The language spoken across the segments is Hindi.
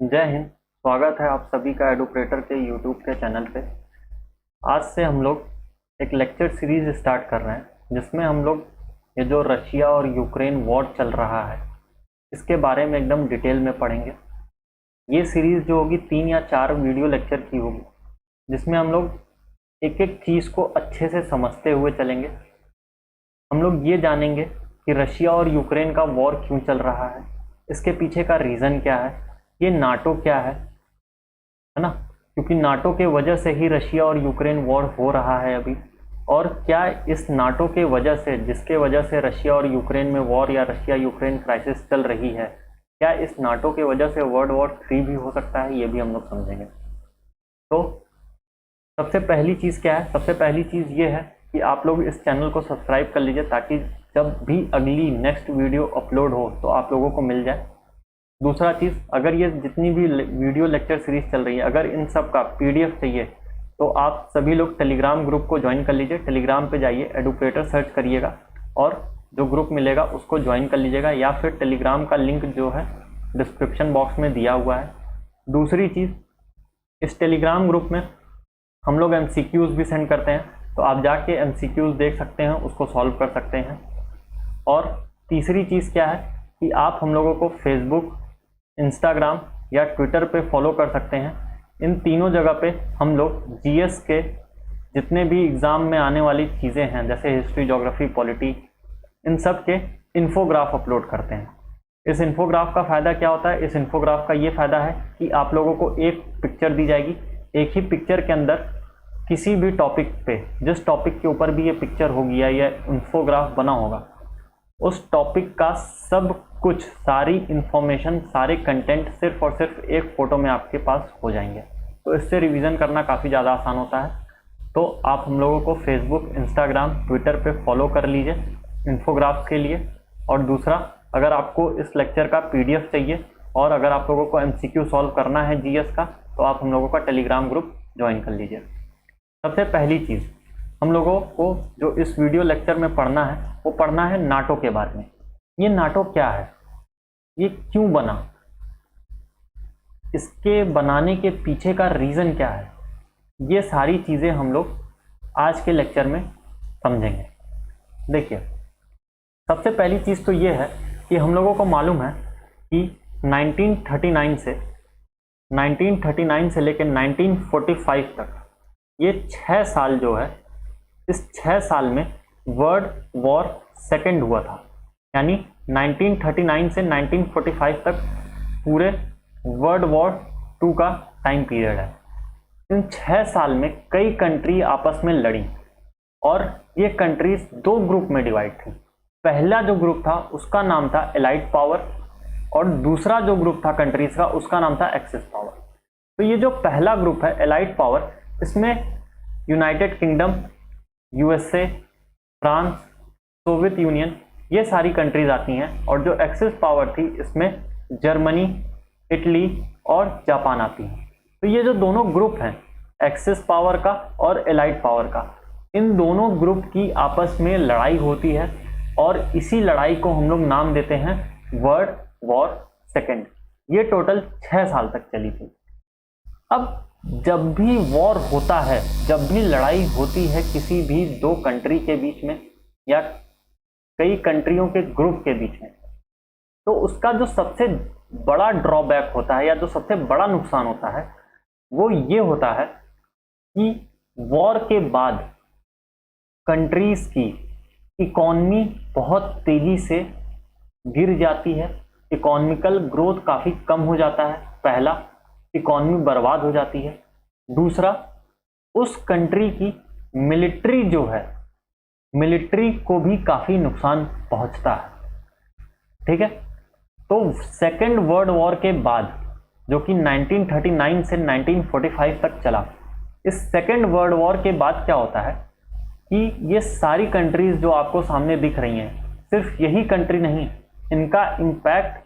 जय हिंद। स्वागत है आप सभी का एडुप्रेटर के यूट्यूब के चैनल पे। आज से हम लोग एक लेक्चर सीरीज स्टार्ट कर रहे हैं जिसमें हम लोग ये जो रशिया और यूक्रेन वॉर चल रहा है इसके बारे में एकदम डिटेल में पढ़ेंगे। ये सीरीज़ जो होगी 3 या 4 वीडियो लेक्चर की होगी जिसमें हम लोग एक एक चीज़ को अच्छे से समझते हुए चलेंगे। हम लोग ये जानेंगे कि रशिया और यूक्रेन का वॉर क्यों चल रहा है, इसके पीछे का रीज़न क्या है, ये नाटो क्या है ना, क्योंकि नाटो के वजह से ही रशिया और यूक्रेन वॉर हो रहा है अभी। और क्या इस नाटो के वजह से, जिसके वजह से रशिया और यूक्रेन में वॉर या रशिया यूक्रेन क्राइसिस चल रही है, क्या इस नाटो के वजह से वर्ल्ड वॉर 3 भी हो सकता है, ये भी हम लोग समझेंगे। तो सबसे पहली चीज़ क्या है? सबसे पहली चीज़ ये है कि आप लोग इस चैनल को सब्सक्राइब कर लीजिए ताकि जब भी अगली नेक्स्ट वीडियो अपलोड हो तो आप लोगों को मिल जाए। दूसरा चीज़, अगर ये जितनी भी वीडियो लेक्चर सीरीज चल रही है, अगर इन सब का पीडीएफ चाहिए तो आप सभी लोग टेलीग्राम ग्रुप को ज्वाइन कर लीजिए। टेलीग्राम पे जाइए, एडुप्रेटर सर्च करिएगा और जो ग्रुप मिलेगा उसको ज्वाइन कर लीजिएगा, या फिर टेलीग्राम का लिंक जो है डिस्क्रिप्शन बॉक्स में दिया हुआ है। दूसरी चीज़, इस टेलीग्राम ग्रुप में हम लोग MCQs भी सेंड करते हैं, तो आप जाके MCQs देख सकते हैं, उसको सॉल्व कर सकते हैं। और तीसरी चीज़ क्या है कि आप हम लोगों को फेसबुक, इंस्टाग्राम या ट्विटर पे फॉलो कर सकते हैं। इन तीनों जगह पे हम लोग जीएस के जितने भी एग्ज़ाम में आने वाली चीज़ें हैं, जैसे हिस्ट्री, ज्योग्राफी, पॉलिटी, इन सब के इन्फोग्राफ अपलोड करते हैं। इस इन्फोग्राफ का फ़ायदा क्या होता है? इस इन्फोग्राफ का ये फ़ायदा है कि आप लोगों को एक पिक्चर दी जाएगी, एक ही पिक्चर के अंदर किसी भी टॉपिक पे, जिस टॉपिक के ऊपर भी ये पिक्चर होगी या ये इन्फोग्राफ बना होगा, उस टॉपिक का सब कुछ, सारी इंफॉर्मेशन, सारे कंटेंट सिर्फ और सिर्फ एक फ़ोटो में आपके पास हो जाएंगे। तो इससे रिवीजन करना काफ़ी ज़्यादा आसान होता है। तो आप हम लोगों को फेसबुक, इंस्टाग्राम, ट्विटर पे फॉलो कर लीजिए इन्फोग्राफ्स के लिए। और दूसरा, अगर आपको इस लेक्चर का PDF चाहिए और अगर आप लोगों को MCQ सॉल्व करना है GS का, तो आप हम लोगों का टेलीग्राम ग्रुप ज्वाइन कर लीजिए। सबसे पहली चीज़ हम लोगों को जो इस वीडियो लेक्चर में पढ़ना है वो पढ़ना है नाटो के बारे में। ये नाटो क्या है, ये क्यों बना, इसके बनाने के पीछे का रीज़न क्या है, ये सारी चीज़ें हम लोग आज के लेक्चर में समझेंगे। देखिए, सबसे पहली चीज़ तो ये है कि हम लोगों को मालूम है कि 1939 से लेकर 1945 तक ये 6 साल जो है, इस 6 साल में वर्ल्ड वॉर सेकेंड हुआ था। यानी 1939 से 1945 तक पूरे वर्ल्ड वॉर 2 का टाइम पीरियड है। इन 6 साल में कई कंट्री आपस में लड़ी और ये कंट्रीज 2 ग्रुप में डिवाइड थी। पहला जो ग्रुप था उसका नाम था एलाइड पावर और दूसरा जो ग्रुप था कंट्रीज का उसका नाम था एक्सिस पावर। तो ये जो पहला ग्रुप है एलाइड पावर, इसमें United kingdom, USA, France, Soviet union, ये सारी कंट्रीज आती हैं। और जो एक्सिस पावर थी इसमें जर्मनी, इटली और जापान आती हैं। तो ये जो दोनों ग्रुप हैं, एक्सिस पावर का और एलाइड पावर का, इन दोनों ग्रुप की आपस में लड़ाई होती है और इसी लड़ाई को हम लोग नाम देते हैं वर्ल्ड वॉर सेकेंड। ये टोटल 6 साल तक चली थी। अब जब भी वॉर होता है, जब भी लड़ाई होती है किसी भी 2 कंट्री के बीच में या कई कंट्रियों के ग्रुप के बीच में, तो उसका जो सबसे बड़ा ड्रॉबैक होता है या जो सबसे बड़ा नुकसान होता है वो ये होता है कि वॉर के बाद कंट्रीज की इकॉनमी बहुत तेजी से गिर जाती है, इकोनॉमिकल ग्रोथ काफ़ी कम हो जाता है। पहला, इकॉनमी बर्बाद हो जाती है। दूसरा, उस कंट्री की मिलिट्री जो है, मिलिट्री को भी काफ़ी नुकसान पहुंचता है। ठीक है। तो सेकेंड वर्ल्ड वॉर के बाद, जो कि 1939 से 1945 तक चला, इस सेकेंड वर्ल्ड वॉर के बाद क्या होता है कि ये सारी कंट्रीज जो आपको सामने दिख रही हैं, सिर्फ यही कंट्री नहीं, इनका इम्पैक्ट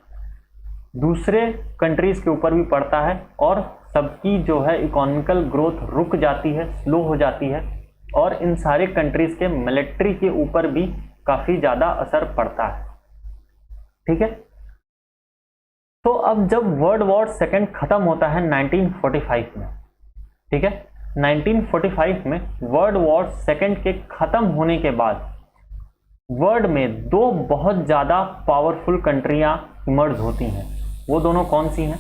दूसरे कंट्रीज के ऊपर भी पड़ता है और सबकी जो है इकोनॉमिकल ग्रोथ रुक जाती है, स्लो हो जाती है और इन सारे कंट्रीज के मिलिट्री के ऊपर भी काफ़ी ज़्यादा असर पड़ता है। ठीक है। तो अब जब वर्ल्ड वॉर सेकेंड खत्म होता है 1945 में, ठीक है, 1945 में वर्ल्ड वॉर सेकेंड के खत्म होने के बाद वर्ल्ड में दो बहुत ज़्यादा पावरफुल कंट्रियां इमर्ज होती हैं। वो दोनों कौन सी हैं?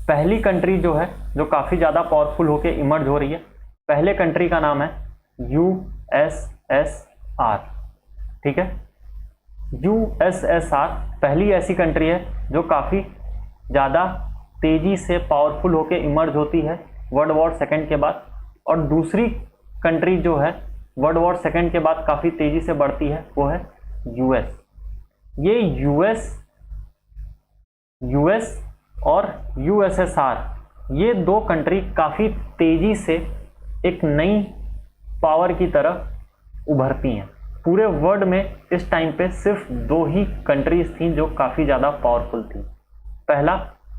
पहली कंट्री जो है, जो काफ़ी ज़्यादा पावरफुल होके इमर्ज हो रही है, पहले कंट्री का नाम है USSR, ठीक है। USSR पहली ऐसी कंट्री है जो काफ़ी ज़्यादा तेज़ी से पावरफुल होके इमर्ज होती है वर्ल्ड वॉर सेकेंड के बाद। और दूसरी कंट्री जो है वर्ल्ड वॉर सेकेंड के बाद काफ़ी तेज़ी से बढ़ती है, वो है US। ये US और USSR, ये दो कंट्री काफ़ी तेज़ी से एक नई पावर की तरह उभरती हैं। पूरे वर्ल्ड में इस टाइम पे सिर्फ दो ही कंट्रीज थी जो काफ़ी ज़्यादा पावरफुल थी। पहला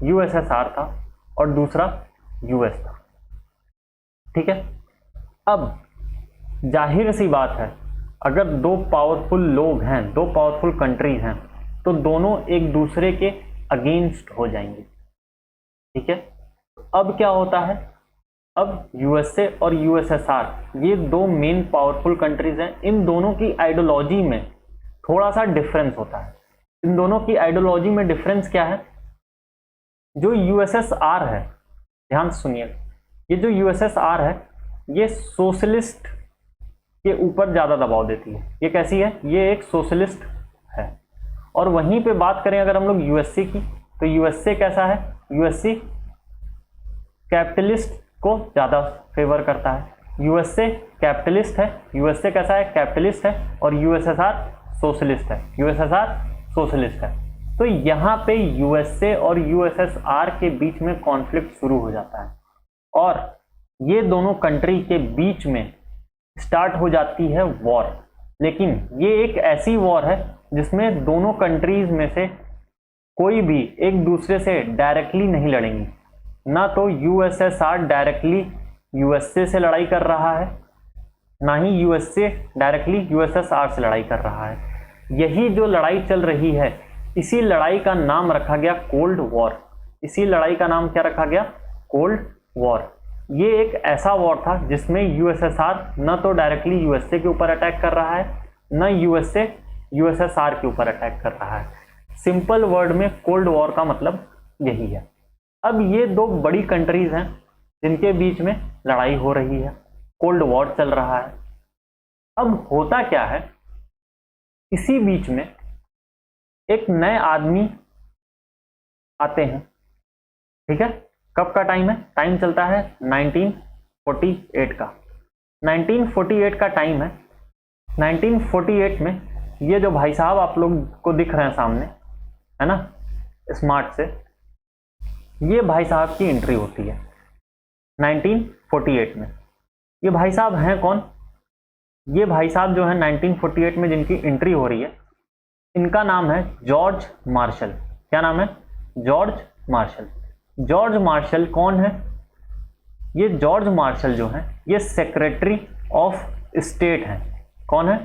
USSR था और दूसरा US था, ठीक है। अब जाहिर सी बात है, अगर दो पावरफुल लोग हैं, दो पावरफुल कंट्रीज हैं, तो दोनों एक दूसरे के अगेंस्ट हो जाएंगे, ठीक है। अब क्या होता है, अब USA और USSR ये दो मेन पावरफुल कंट्रीज हैं। इन दोनों की आइडियोलॉजी में थोड़ा सा डिफरेंस होता है। इन दोनों की आइडियोलॉजी में डिफरेंस क्या है? जो USSR है, ध्यान से सुनिए, ये जो USSR है ये सोशलिस्ट के ऊपर ज़्यादा दबाव देती है। ये कैसी है? ये एक सोशलिस्ट है। और वहीं पे बात करें अगर हम लोग USA की, तो USA कैसा है? USA कैपिटलिस्ट को ज़्यादा फेवर करता है। USA कैपिटलिस्ट है, USA कैसा है? कैपिटलिस्ट है। और USSR सोशलिस्ट है, USSR सोशलिस्ट है। तो यहाँ पे USA और USSR के बीच में कॉन्फ्लिक्ट शुरू हो जाता है और ये दोनों कंट्री के बीच में स्टार्ट हो जाती है वॉर। लेकिन ये एक ऐसी वॉर है जिसमें दोनों कंट्रीज में से कोई भी एक दूसरे से डायरेक्टली नहीं लड़ेंगी। ना तो USSR डायरेक्टली USA से लड़ाई कर रहा है, ना ही USA डायरेक्टली USSR से लड़ाई कर रहा है। यही जो लड़ाई चल रही है, इसी लड़ाई का नाम रखा गया कोल्ड वॉर। इसी लड़ाई का नाम क्या रखा गया? Cold war. ये एक ऐसा वॉर था जिसमें USSR न तो डायरेक्टली USA के ऊपर अटैक कर रहा है, न USA USSR के ऊपर अटैक कर रहा है। सिंपल वर्ड में कोल्ड वॉर का मतलब यही है। अब ये दो बड़ी कंट्रीज हैं जिनके बीच में लड़ाई हो रही है, कोल्ड वॉर चल रहा है। अब होता क्या है, इसी बीच में एक नए आदमी आते हैं, ठीक है। कब का टाइम है? टाइम चलता है 1948 का। 1948 का टाइम है। 1948 में ये जो भाई साहब आप लोग को दिख रहे हैं सामने, है ना, स्मार्ट से, ये भाई साहब की एंट्री होती है 1948 में। ये भाई साहब हैं कौन? ये भाई साहब जो है 1948 में जिनकी एंट्री हो रही है, इनका नाम है जॉर्ज मार्शल। क्या नाम है? George martial. जॉर्ज मार्शल कौन है? ये जॉर्ज मार्शल जो है ये सेक्रेटरी ऑफ स्टेट हैं। कौन है?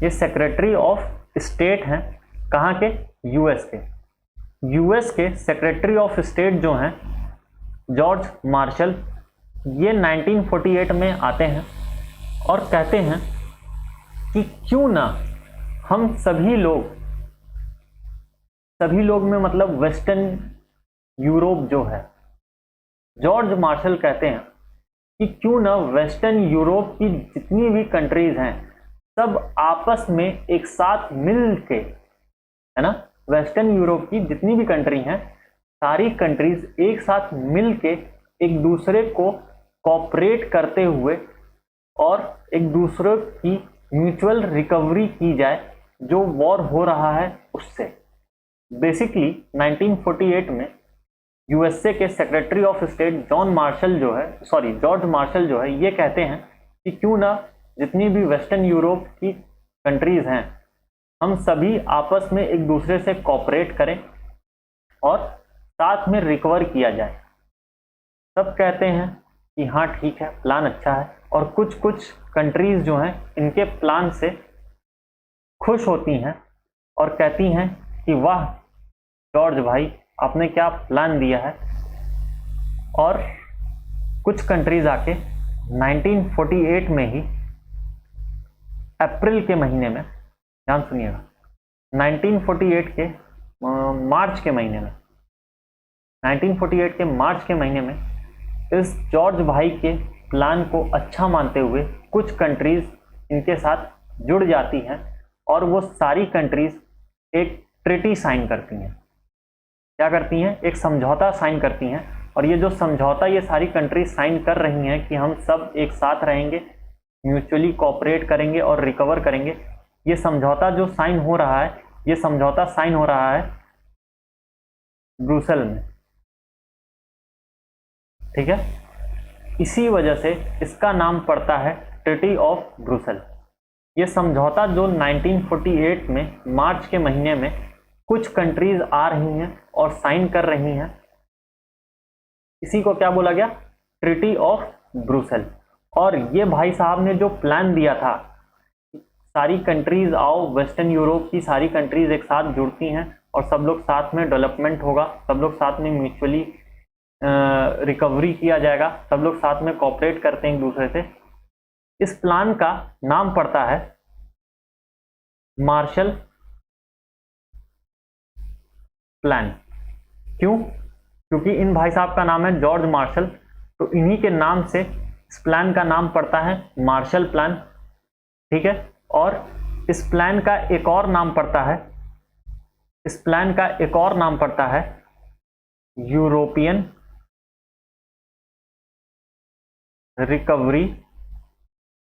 ये सेक्रेटरी ऑफ स्टेट हैं। कहाँ के? US के। US के सेक्रेटरी ऑफ स्टेट जो हैं जॉर्ज मार्शल, ये 1948 में आते हैं और कहते हैं कि क्यों ना हम सभी लोग में मतलब वेस्टर्न यूरोप जो है, जॉर्ज मार्शल कहते हैं कि क्यों ना वेस्टर्न यूरोप की जितनी भी कंट्रीज हैं सब आपस में एक साथ मिल के, है ना, वेस्टर्न यूरोप की जितनी भी कंट्री हैं सारी कंट्रीज एक साथ मिल के एक दूसरे को कोऑपरेट करते हुए और एक दूसरे की म्यूचुअल रिकवरी की जाए जो वॉर हो रहा है उससे। बेसिकली 1948 में USA के secretary of state George Marshall जो है ये कहते हैं कि क्यों ना जितनी भी वेस्टर्न यूरोप की कंट्रीज हैं हम सभी आपस में एक दूसरे से कोऑपरेट करें और साथ में रिकवर किया जाए। सब कहते हैं कि हाँ ठीक है, प्लान अच्छा है। और कुछ कंट्रीज जो हैं इनके प्लान से खुश होती हैं और कहती हैं कि वाह जॉर्ज भाई, आपने क्या प्लान दिया है, और कुछ कंट्रीज आके 1948 में ही अप्रैल के महीने में, ध्यान सुनिएगा, 1948 के मार्च के महीने में, 1948 के मार्च के महीने में इस जॉर्ज भाई के प्लान को अच्छा मानते हुए कुछ कंट्रीज इनके साथ जुड़ जाती हैं और वो सारी कंट्रीज एक ट्रीटी साइन करती हैं। क्या करती हैं? एक समझौता साइन करती हैं। और ये जो समझौता ये सारी कंट्रीज साइन कर रही हैं कि हम सब एक साथ रहेंगे, म्यूचुअली कोऑपरेट करेंगे और रिकवर करेंगे, ये समझौता जो साइन हो रहा है, ये समझौता साइन हो रहा है ब्रुसेल में। ठीक है, इसी वजह से इसका नाम पड़ता है ट्रीटी ऑफ ब्रुसेल। ये समझौता जो 1948 में मार्च के महीने में कुछ कंट्रीज आ रही हैं और साइन कर रही हैं, इसी को क्या बोला गया? Treaty of Brussels. और ये भाई साहब ने जो प्लान दिया था, सारी कंट्रीज आओ, वेस्टर्न यूरोप की सारी कंट्रीज एक साथ जुड़ती हैं और सब लोग साथ में डेवलपमेंट होगा, सब लोग साथ में म्यूचुअली रिकवरी किया जाएगा, सब लोग साथ में कोऑपरेट करते हैं एक दूसरे से। इस प्लान का नाम पड़ता है मार्शल प्लान। क्यों? क्योंकि इन भाई साहब का नाम है जॉर्ज मार्शल, तो इन्हीं के नाम से इस प्लान का नाम पड़ता है मार्शल प्लान। ठीक है, और इस प्लान का एक और नाम पड़ता है, इस प्लान का एक और नाम पड़ता है यूरोपियन रिकवरी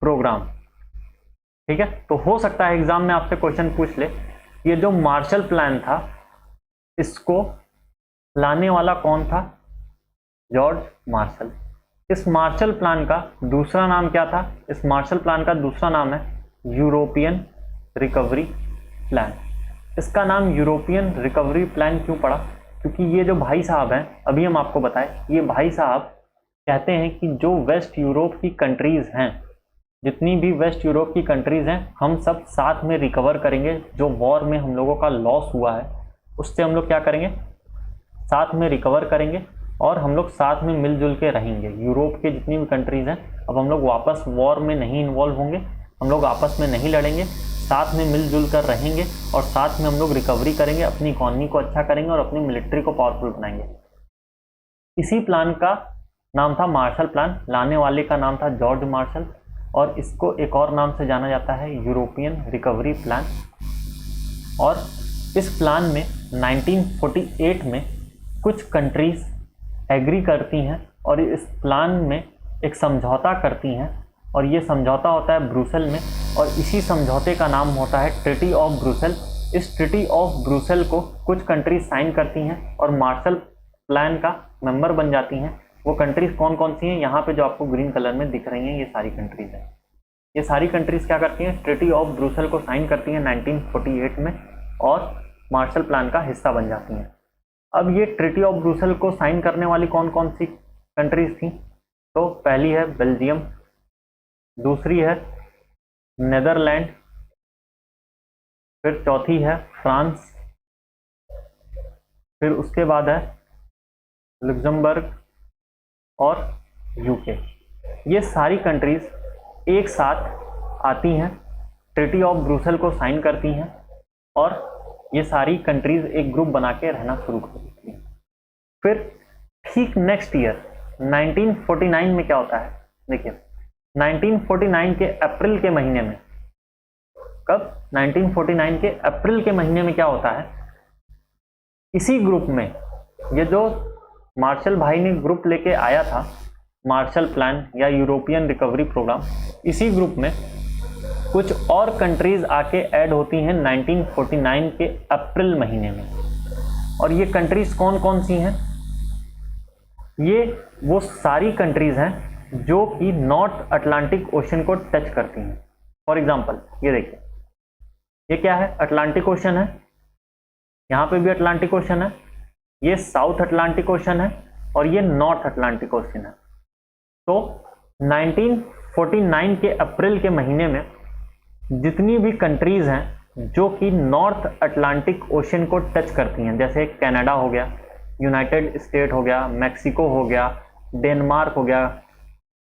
प्रोग्राम। ठीक है, तो हो सकता है एग्जाम में आपसे क्वेश्चन पूछ ले, ये जो मार्शल प्लान था इसको लाने वाला कौन था? George Marshall. इस मार्शल प्लान का दूसरा नाम क्या था? इस मार्शल प्लान का दूसरा नाम है यूरोपियन रिकवरी प्लान। इसका नाम यूरोपियन रिकवरी प्लान क्यों पड़ा? क्योंकि ये जो भाई साहब हैं, अभी हम आपको बताएं, ये भाई साहब कहते हैं कि जो वेस्ट यूरोप की कंट्रीज हैं, जितनी भी वेस्ट यूरोप की कंट्रीज हैं, हम सब साथ में रिकवर करेंगे। जो वॉर में हम लोगों का लॉस हुआ है उससे हम लोग क्या करेंगे? साथ में रिकवर करेंगे और हम लोग साथ में मिलजुल के रहेंगे। यूरोप के जितनी भी कंट्रीज हैं, अब हम लोग वापस वॉर में नहीं इन्वॉल्व होंगे, हम लोग आपस में नहीं लड़ेंगे, साथ में मिलजुल कर रहेंगे और साथ में हम लोग रिकवरी करेंगे, अपनी इकॉनमी को अच्छा करेंगे और अपनी मिलिट्री को पावरफुल बनाएंगे। इसी प्लान का नाम था मार्शल प्लान, लाने वाले का नाम था जॉर्ज मार्शल, और इसको एक और नाम से जाना जाता है यूरोपियन रिकवरी प्लान। और इस प्लान में 1948 में कुछ कंट्रीज एग्री करती हैं और इस प्लान में एक समझौता करती हैं, और ये समझौता होता है ब्रुसेल में, और इसी समझौते का नाम होता है ट्रीटी ऑफ ब्रुसेल। इस ट्रीटी ऑफ ब्रुसेल को कुछ कंट्रीज साइन करती हैं और मार्शल प्लान का मेंबर बन जाती हैं। वो कंट्रीज कौन कौन सी हैं? यहाँ पे जो आपको ग्रीन कलर में दिख रही हैं, ये सारी कंट्रीज हैं। ये सारी कंट्रीज क्या करती हैं? ट्रीटी ऑफ ब्रुसेल को साइन करती हैं 1948 में और मार्शल प्लान का हिस्सा बन जाती हैं। अब ये ट्रीटी ऑफ ब्रुसेल को साइन करने वाली कौन कौन सी कंट्रीज थी? तो पहली है बेल्जियम, दूसरी है नेदरलैंड, फिर चौथी है फ्रांस, फिर उसके बाद है लग्जमबर्ग और यूके। ये सारी कंट्रीज एक साथ आती हैं, ट्रीटी ऑफ ब्रुसेल को साइन करती हैं और ये सारी कंट्रीज एक ग्रुप बना के रहना शुरू कर देती हैं। फिर ठीक नेक्स्ट ईयर 1949 में क्या होता है? देखिए 1949 के अप्रैल के महीने में, कब? 1949 के अप्रैल के महीने में क्या होता है? इसी ग्रुप में, ये जो मार्शल भाई ने ग्रुप लेके आया था, मार्शल प्लान या यूरोपियन रिकवरी प्रोग्राम, इसी ग्रुप में कुछ और कंट्रीज आके ऐड होती हैं 1949 के अप्रैल महीने में। और ये कंट्रीज कौन कौन सी हैं? ये वो सारी कंट्रीज हैं जो कि नॉर्थ अटलांटिक ओशन को टच करती हैं। फॉर एग्जांपल ये देखिए, ये क्या है? अटलांटिक ओशन है, यहाँ पे भी अटलांटिक ओशन है, ये साउथ अटलांटिक ओशन है और ये नॉर्थ अटलांटिक ओशन है। तो 1949 के अप्रैल के महीने में जितनी भी कंट्रीज हैं जो कि नॉर्थ अटलांटिक ओशन को टच करती हैं, जैसे कनाडा हो गया, यूनाइटेड स्टेट हो गया, मैक्सिको हो गया, डेनमार्क हो गया,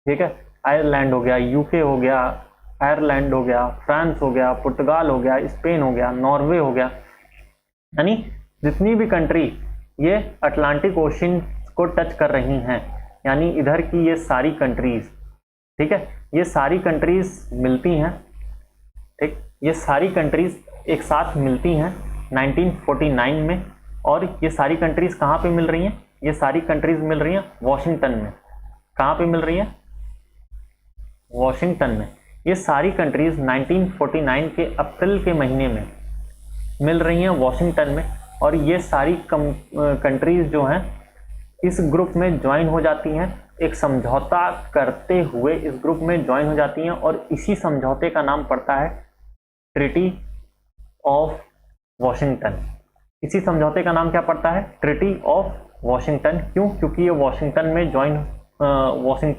ठीक है, आयरलैंड हो गया, यूके हो गया, आयरलैंड हो गया, फ्रांस हो गया, पुर्तगाल हो गया, स्पेन हो गया, नॉर्वे हो गया, यानी जितनी भी कंट्री ये अटलांटिक ओशन को टच कर रही हैं, यानी इधर की ये सारी कंट्रीज, ठीक है, ये सारी कंट्रीज मिलती हैं, ठीक, ये सारी कंट्रीज एक साथ मिलती हैं 1949 में। और ये सारी कंट्रीज कहाँ पे मिल रही हैं? ये सारी कंट्रीज मिल रही हैं वॉशिंगटन में। कहाँ पे मिल रही हैं? वॉशिंगटन में। ये सारी कंट्रीज 1949 के अप्रैल के महीने में मिल रही हैं वॉशिंगटन में, और ये सारी कंट्रीज जो हैं इस ग्रुप में ज्वाइन हो जाती हैं, एक समझौता करते हुए इस ग्रुप में ज्वाइन हो जाती हैं, और इसी समझौते का नाम पड़ता है ट्रीटी ऑफ वॉशिंगटन। इसी समझौते का नाम क्या पड़ता है? Treaty of Washington. क्यों? क्योंकि ये वॉशिंगटन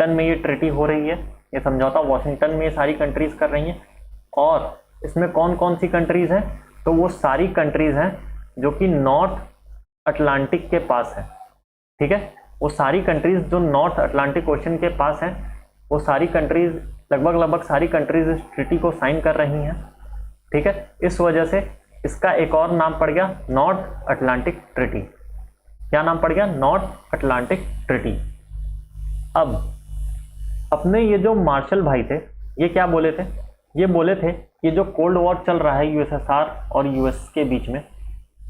में ये ट्रीटी हो रही है, ये समझौता वॉशिंगटन में ये सारी कंट्रीज कर रही हैं। और इसमें कौन कौन सी कंट्रीज हैं? तो वो सारी कंट्रीज हैं जो कि नॉर्थ अटलांटिक के पास है, ठीक है, वो सारी कंट्रीज जो नॉर्थ अटलांटिक ओशन के पास हैं, वो सारी कंट्रीज लगभग सारी कंट्रीज इस ट्रीटी को साइन कर रही हैं, ठीक है। इस वजह से इसका एक और नाम पड़ गया नॉर्थ अटलांटिक ट्रीटी। क्या नाम पड़ गया? North Atlantic treaty. अब अपने ये जो मार्शल भाई थे, ये क्या बोले थे? ये बोले थे कि जो कोल्ड वॉर चल रहा है यूएसएसआर और यूएस के बीच में,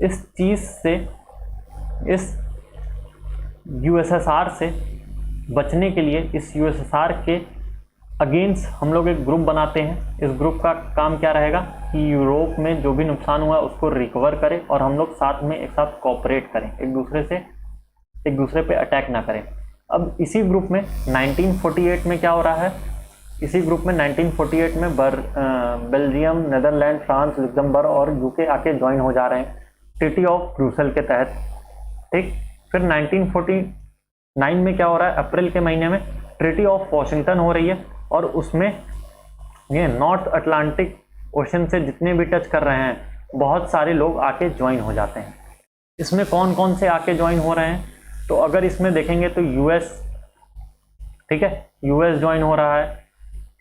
इस चीज से, इस यूएसएसआर से बचने के लिए, इस यूएसएसआर के अगेंस्ट हम लोग एक ग्रुप बनाते हैं। इस ग्रुप का काम क्या रहेगा कि यूरोप में जो भी नुकसान हुआ उसको रिकवर करें, और हम लोग साथ में एक साथ कोऑपरेट करें, एक दूसरे पे अटैक ना करें। अब इसी ग्रुप में 1948 में क्या हो रहा है? इसी ग्रुप में 1948 में बेल्जियम, नेदरलैंड, फ्रांस, लग्जमबर्ग और यूके आके ज्वाइन हो जा रहे हैं ट्रीटी ऑफ ब्रुसेल के तहत, ठीक। फिर 1949 में क्या हो रहा है? अप्रैल के महीने में ट्रीटी ऑफ वॉशिंगटन हो रही है, और उसमें ये नॉर्थ अटलांटिक ओशन से जितने भी टच कर रहे हैं बहुत सारे लोग आके ज्वाइन हो जाते हैं। इसमें कौन कौन से आके ज्वाइन हो रहे हैं? तो अगर इसमें देखेंगे तो यूएस, ठीक है, यूएस ज्वाइन हो रहा है,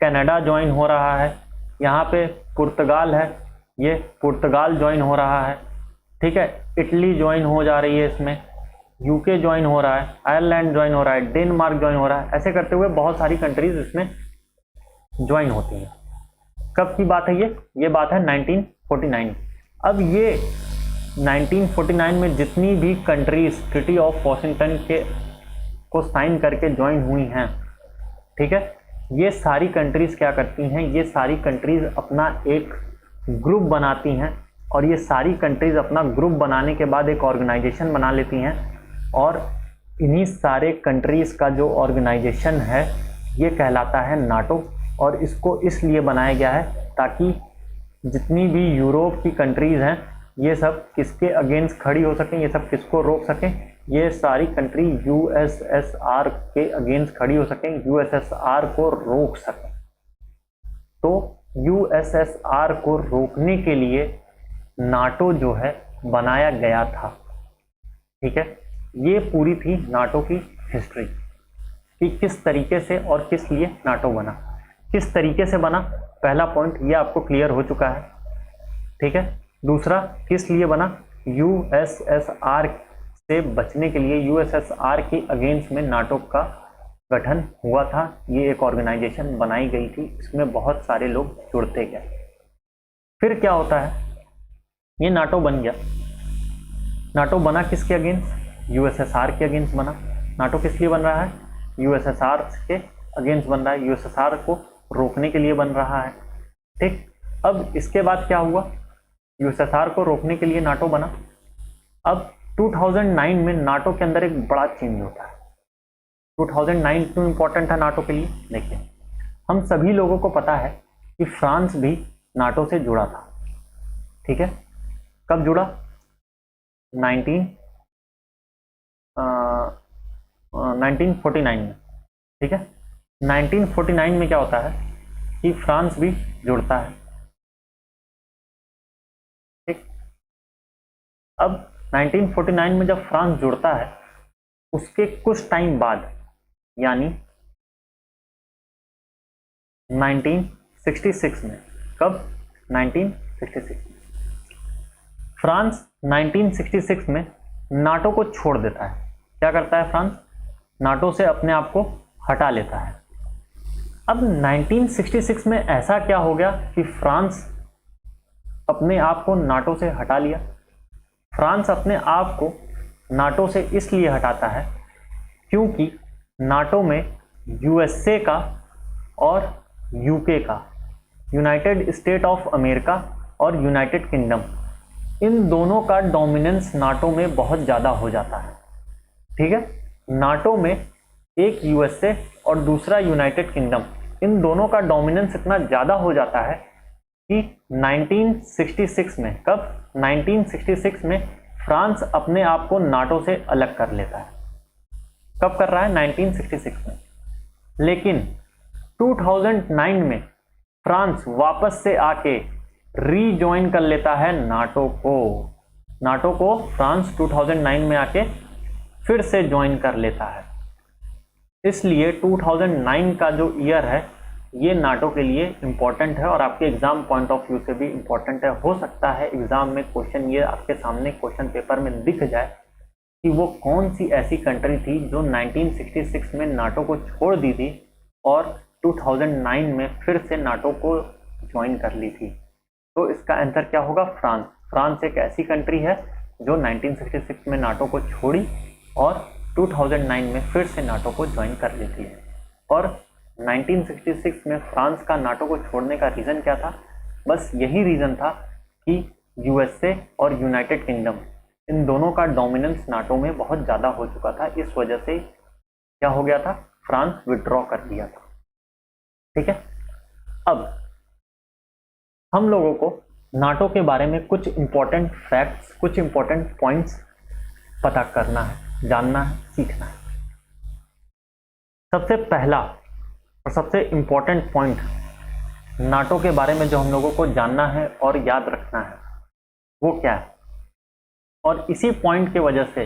कनाडा ज्वाइन हो रहा है, यहाँ पे पुर्तगाल है, ये पुर्तगाल ज्वाइन हो रहा है, ठीक है, इटली ज्वाइन हो जा रही है, इसमें यूके ज्वाइन हो रहा है, आयरलैंड ज्वाइन हो रहा है, डेनमार्क ज्वाइन हो रहा है। ऐसे करते हुए बहुत सारी कंट्रीज इसमें ज्वाइन होती हैं। कब की बात है ये बात है 1949। अब ये 1949 में जितनी भी कंट्रीज ट्रीटी ऑफ वॉशिंगटन के को साइन करके ज्वाइन हुई हैं, ठीक है, ये सारी कंट्रीज क्या करती हैं? ये सारी कंट्रीज अपना एक ग्रुप बनाती हैं, और ये सारी कंट्रीज अपना ग्रुप बनाने के बाद एक ऑर्गेनाइजेशन बना लेती हैं, और इन्हीं सारे कंट्रीज का जो ऑर्गेनाइजेशन है ये कहलाता है नाटो। और इसको इसलिए बनाया गया है ताकि जितनी भी यूरोप की कंट्रीज हैं ये सब किसके अगेंस्ट खड़ी हो सकें, ये सब किसको रोक सकें? ये सारी कंट्री यूएसएसआर के अगेंस्ट खड़ी हो सकें, यूएसएसआर को रोक सकें। तो यूएसएसआर को रोकने के लिए नाटो जो है बनाया गया था, ठीक है। ये पूरी थी नाटो की हिस्ट्री कि किस तरीके से और किस लिए नाटो बना, किस तरीके से बना। पहला पॉइंट ये आपको क्लियर हो चुका है, ठीक है। दूसरा, किस लिए बना? यूएसएसआर से बचने के लिए, यूएसएसआर के अगेंस्ट में नाटो का गठन हुआ था। ये एक ऑर्गेनाइजेशन बनाई गई थी, इसमें बहुत सारे लोग जुड़ते गए। फिर क्या होता है? ये नाटो बन गया। नाटो बना किसके अगेंस्ट? यूएसएसआर के अगेंस्ट बना। नाटो किस लिए बन रहा है? यूएसएसआर के अगेंस्ट बन रहा है, यूएसएसआर को रोकने के लिए बन रहा है, ठीक। अब इसके बाद क्या हुआ? यूएसएसआर को रोकने के लिए नाटो बना। अब 2009 में नाटो के अंदर एक बड़ा चेंज होता है। 2009 क्यों इंपॉर्टेंट है नाटो के लिए? देखिए, हम सभी लोगों को पता है कि फ्रांस भी नाटो से जुड़ा था, ठीक है। कब जुड़ा? 1949 में, ठीक है। 1949 में क्या होता है कि फ्रांस भी जुड़ता है, ठीक। अब 1949 में जब फ्रांस जुड़ता है उसके कुछ टाइम बाद यानी 1966 में, कब? 1966 में फ्रांस 1966 में नाटो को छोड़ देता है। क्या करता है फ्रांस? नाटो से अपने आप को हटा लेता है। अब 1966 में ऐसा क्या हो गया कि फ्रांस अपने आप को नाटो से हटा लिया? फ्रांस अपने आप को नाटो से इसलिए हटाता है क्योंकि नाटो में यूएसए का और यूके का, यूनाइटेड स्टेट ऑफ अमेरिका और यूनाइटेड किंगडम, इन दोनों का डोमिनेंस नाटो में बहुत ज़्यादा हो जाता है। ठीक है, नाटो में एक यूएसए और दूसरा यूनाइटेड किंगडम, इन दोनों का डोमिनेंस इतना ज़्यादा हो जाता है कि 1966 में, कब? 1966 में फ्रांस अपने आप को नाटो से अलग कर लेता है। कब कर रहा है? 1966 में। लेकिन 2009 में फ्रांस वापस से आके रीजॉइन कर लेता है नाटो को। नाटो को फ्रांस 2009 में आके फिर से ज्वाइन कर लेता है। इसलिए 2009 का जो ईयर है ये नाटो के लिए इंपॉर्टेंट है और आपके एग्जाम पॉइंट ऑफ व्यू से भी इंपॉर्टेंट है। हो सकता है एग्जाम में क्वेश्चन ये आपके सामने क्वेश्चन पेपर में दिख जाए कि वो कौन सी ऐसी कंट्री थी जो 1966 में नाटो को छोड़ दी थी और 2009 में फिर से नाटो को ज्वाइन कर ली थी। तो इसका आंसर क्या होगा? फ्रांस। फ्रांस एक ऐसी कंट्री है जो 1966 में नाटो को छोड़ी और 2009 में फिर से नाटो को ज्वाइन कर लेती है। और 1966 में फ्रांस का नाटो को छोड़ने का रीज़न क्या था? बस यही रीज़न था कि यूएसए और यूनाइटेड किंगडम, इन दोनों का डोमिनेंस नाटो में बहुत ज़्यादा हो चुका था। इस वजह से क्या हो गया था? फ्रांस विड्रॉ कर दिया था। ठीक है, अब हम लोगों को नाटो के बारे में कुछ इंपॉर्टेंट फैक्ट्स, कुछ इंपॉर्टेंट पॉइंट्स पता करना है, जानना है, सीखना है। सबसे पहला और सबसे इंपॉर्टेंट पॉइंट नाटो के बारे में जो हम लोगों को जानना है और याद रखना है वो क्या है? और इसी पॉइंट की वजह से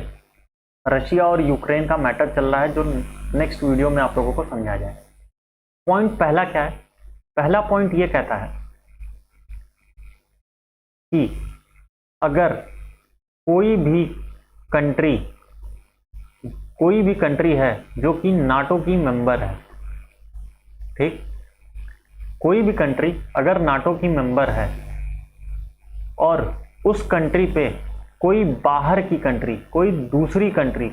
रशिया और यूक्रेन का मैटर चल रहा है जो नेक्स्ट वीडियो में आप लोगों को समझा जाए। पॉइंट पहला क्या है? पहला पॉइंट ये कहता है कि अगर कोई भी कंट्री है जो कि नाटो की मेंबर है, ठीक, कोई भी कंट्री अगर नाटो की मेंबर है और उस कंट्री पे कोई बाहर की कंट्री, कोई दूसरी कंट्री,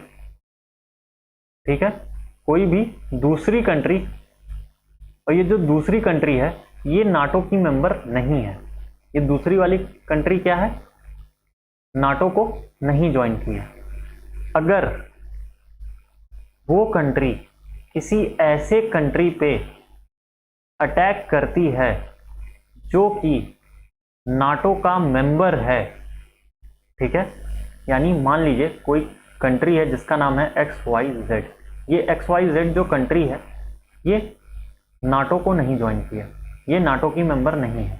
ठीक है, कोई भी दूसरी कंट्री, और ये जो दूसरी कंट्री है ये नाटो की मेंबर नहीं है, ये दूसरी वाली कंट्री क्या है? नाटो को नहीं ज्वाइन की है। अगर वो कंट्री किसी ऐसे कंट्री पे अटैक करती है जो कि नाटो का मेंबर है, ठीक है, यानी मान लीजिए कोई कंट्री है जिसका नाम है XYZ, ये XYZ जो कंट्री है ये नाटो को नहीं ज्वाइन किया, ये नाटो की मेंबर नहीं है,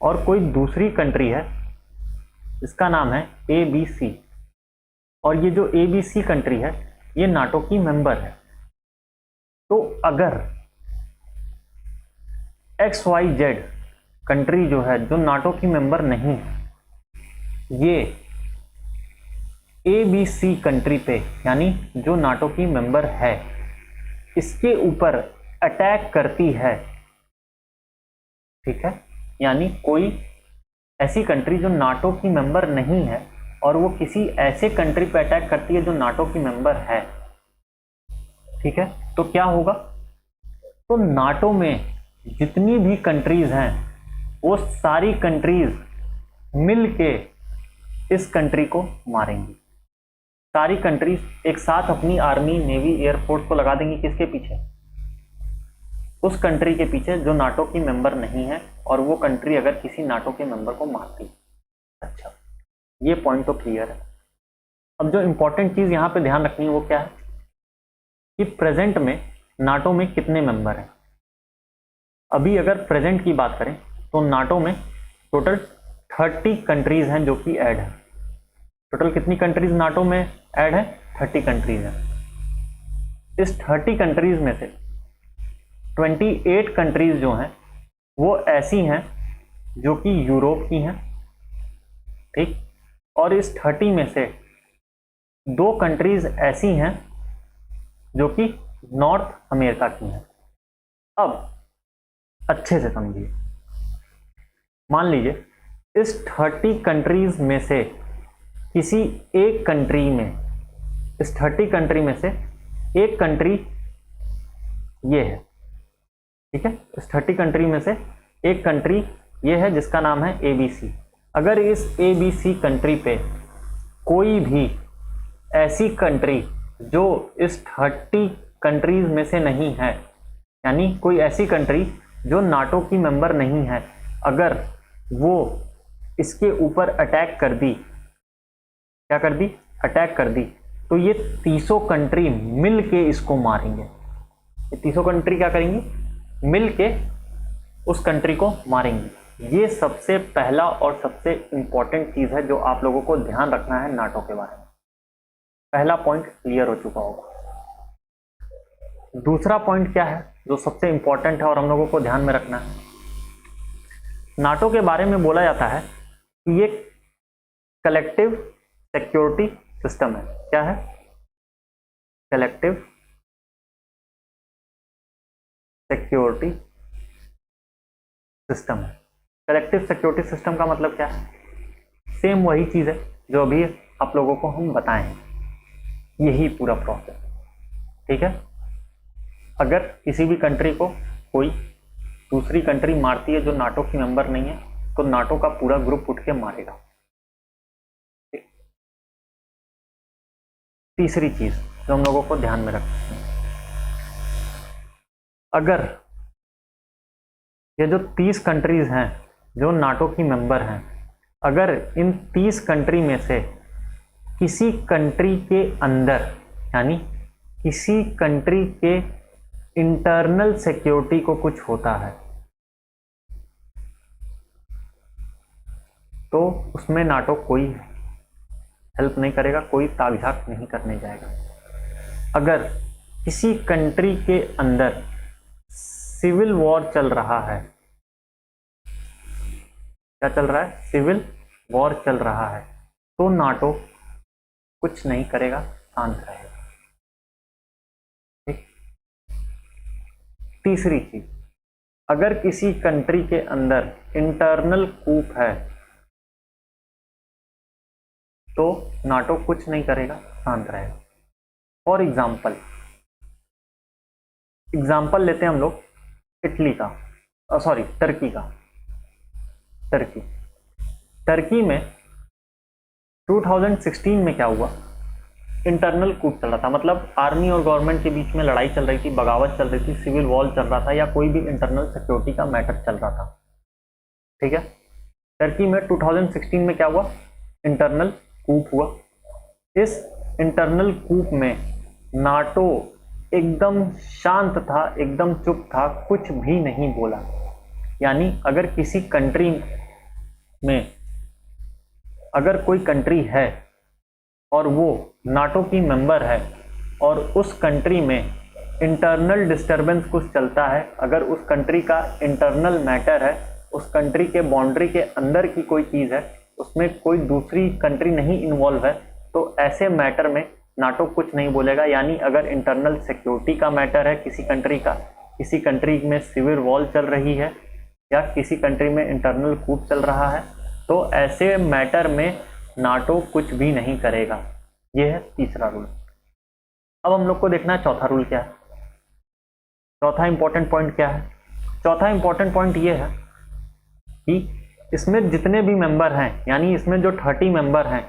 और कोई दूसरी कंट्री है इसका नाम है ABC, और ये जो ABC कंट्री है ये नाटो की मेंबर है। तो अगर XYZ कंट्री जो है जो नाटो की मेंबर नहीं है, ये ABC कंट्री पे यानी जो नाटो की मेंबर है इसके ऊपर अटैक करती है, ठीक है, यानी कोई ऐसी कंट्री जो नाटो की मेंबर नहीं है और वो किसी ऐसे कंट्री पे अटैक करती है जो नाटो की मेंबर है, ठीक है, तो क्या होगा? तो नाटो में जितनी भी कंट्रीज हैं वो सारी कंट्रीज मिलके इस कंट्री को मारेंगी। सारी कंट्रीज एक साथ अपनी आर्मी, नेवी, एयरफोर्स को लगा देंगी किसके पीछे? उस कंट्री के पीछे जो नाटो की मेंबर नहीं है, और वो कंट्री अगर किसी नाटो के मेंबर को मारती। अच्छा, ये पॉइंट तो क्लियर है। अब जो इंपॉर्टेंट चीज यहां पे ध्यान रखनी है वो क्या है कि प्रेजेंट में नाटो में कितने मेंबर हैं। अभी अगर प्रेजेंट की बात करें तो नाटो में टोटल 30 कंट्रीज हैं जो कि ऐड है, टोटल कितनी कंट्रीज नाटो में ऐड है? 30 कंट्रीज हैं। इस 30 कंट्रीज में से 28 कंट्रीज जो हैं वो ऐसी हैं जो कि यूरोप की हैं, ठीक। और इस 30 में से 2 कंट्रीज ऐसी हैं जो कि नॉर्थ अमेरिका की हैं। अब अच्छे से समझिए, मान लीजिए इस 30 कंट्रीज में से किसी एक कंट्री में, इस 30 कंट्री में से एक कंट्री ये है, ठीक है। इस 30 कंट्री में से एक कंट्री ये है जिसका नाम है ABC। अगर इस ABC कंट्री पे कोई भी ऐसी कंट्री जो इस 30 कंट्रीज में से नहीं है, यानी कोई ऐसी कंट्री जो नाटो की मेंबर नहीं है, अगर वो इसके ऊपर अटैक कर दी, क्या कर दी? अटैक कर दी, तो ये 300 कंट्री मिल के इसको मारेंगे। ये 300 कंट्री क्या करेंगी? मिल के उस कंट्री को मारेंगी। ये सबसे पहला और सबसे इंपॉर्टेंट चीज है जो आप लोगों को ध्यान रखना है नाटो के बारे में। पहला पॉइंट क्लियर हो चुका होगा। दूसरा पॉइंट क्या है जो सबसे इंपॉर्टेंट है और हम लोगों को ध्यान में रखना है? नाटो के बारे में बोला जाता है कि ये कलेक्टिव सिक्योरिटी सिस्टम है। क्या है? कलेक्टिव सिक्योरिटी सिस्टम है। कलेक्टिव सिक्योरिटी सिस्टम का मतलब क्या है? सेम वही चीज है जो अभी आप लोगों को हम बताए हैं, यही पूरा प्रोसेस, ठीक है। अगर किसी भी कंट्री को कोई दूसरी कंट्री मारती है जो नाटो की मेंबर नहीं है, तो नाटो का पूरा ग्रुप उठ के मारेगा। तीसरी चीज जो हम लोगों को ध्यान में रखना है, अगर ये जो 30 कंट्रीज हैं जो नाटो की मेंबर हैं, अगर इन 30 कंट्री में से किसी कंट्री के अंदर, यानी किसी कंट्री के इंटरनल सिक्योरिटी को कुछ होता है, तो उसमें नाटो कोई हेल्प नहीं करेगा, कोई ताक-झाक नहीं करने जाएगा। अगर किसी कंट्री के अंदर सिविल वॉर चल रहा है, क्या चल रहा है? सिविल वॉर चल रहा है, तो नाटो कुछ नहीं करेगा, शांत रहेगा, ठीक। तीसरी चीज, अगर किसी कंट्री के अंदर इंटरनल कूप है तो नाटो कुछ नहीं करेगा, शांत रहेगा। फॉर एग्जाम्पल लेते हैं हम लोग इटली का, सॉरी टर्की का। टर्की में 2016 में क्या हुआ? इंटरनल कूप चल रहा था, मतलब आर्मी और गवर्नमेंट के बीच में लड़ाई चल रही थी, बगावत चल रही थी, सिविल वॉर चल रहा था, या कोई भी इंटरनल सिक्योरिटी का मैटर चल रहा था, ठीक है। टर्की में 2016 में क्या हुआ? इंटरनल कूप हुआ। इस इंटरनल कूप में नाटो एकदम शांत था, एकदम चुप था, कुछ भी नहीं बोला। यानी अगर किसी कंट्री में, अगर कोई कंट्री है और वो नाटो की मेंबर है और उस कंट्री में इंटरनल डिस्टरबेंस कुछ चलता है, अगर उस कंट्री का इंटरनल मैटर है, उस कंट्री के बाउंड्री के अंदर की कोई चीज है, उसमें कोई दूसरी कंट्री नहीं इन्वॉल्व है, तो ऐसे मैटर में नाटो कुछ नहीं बोलेगा। यानी अगर इंटरनल सिक्योरिटी का मैटर है किसी कंट्री का, किसी कंट्री में सिविल वॉर चल रही है या किसी कंट्री में इंटरनल कूप चल रहा है, तो ऐसे मैटर में नाटो कुछ भी नहीं करेगा। यह है तीसरा रूल। अब हम लोग को देखना है चौथा रूल क्या है, चौथा इंपॉर्टेंट पॉइंट क्या है। चौथा इंपॉर्टेंट पॉइंट यह है कि इसमें जितने भी मेंबर हैं, यानी इसमें जो 30 मेंबर हैं,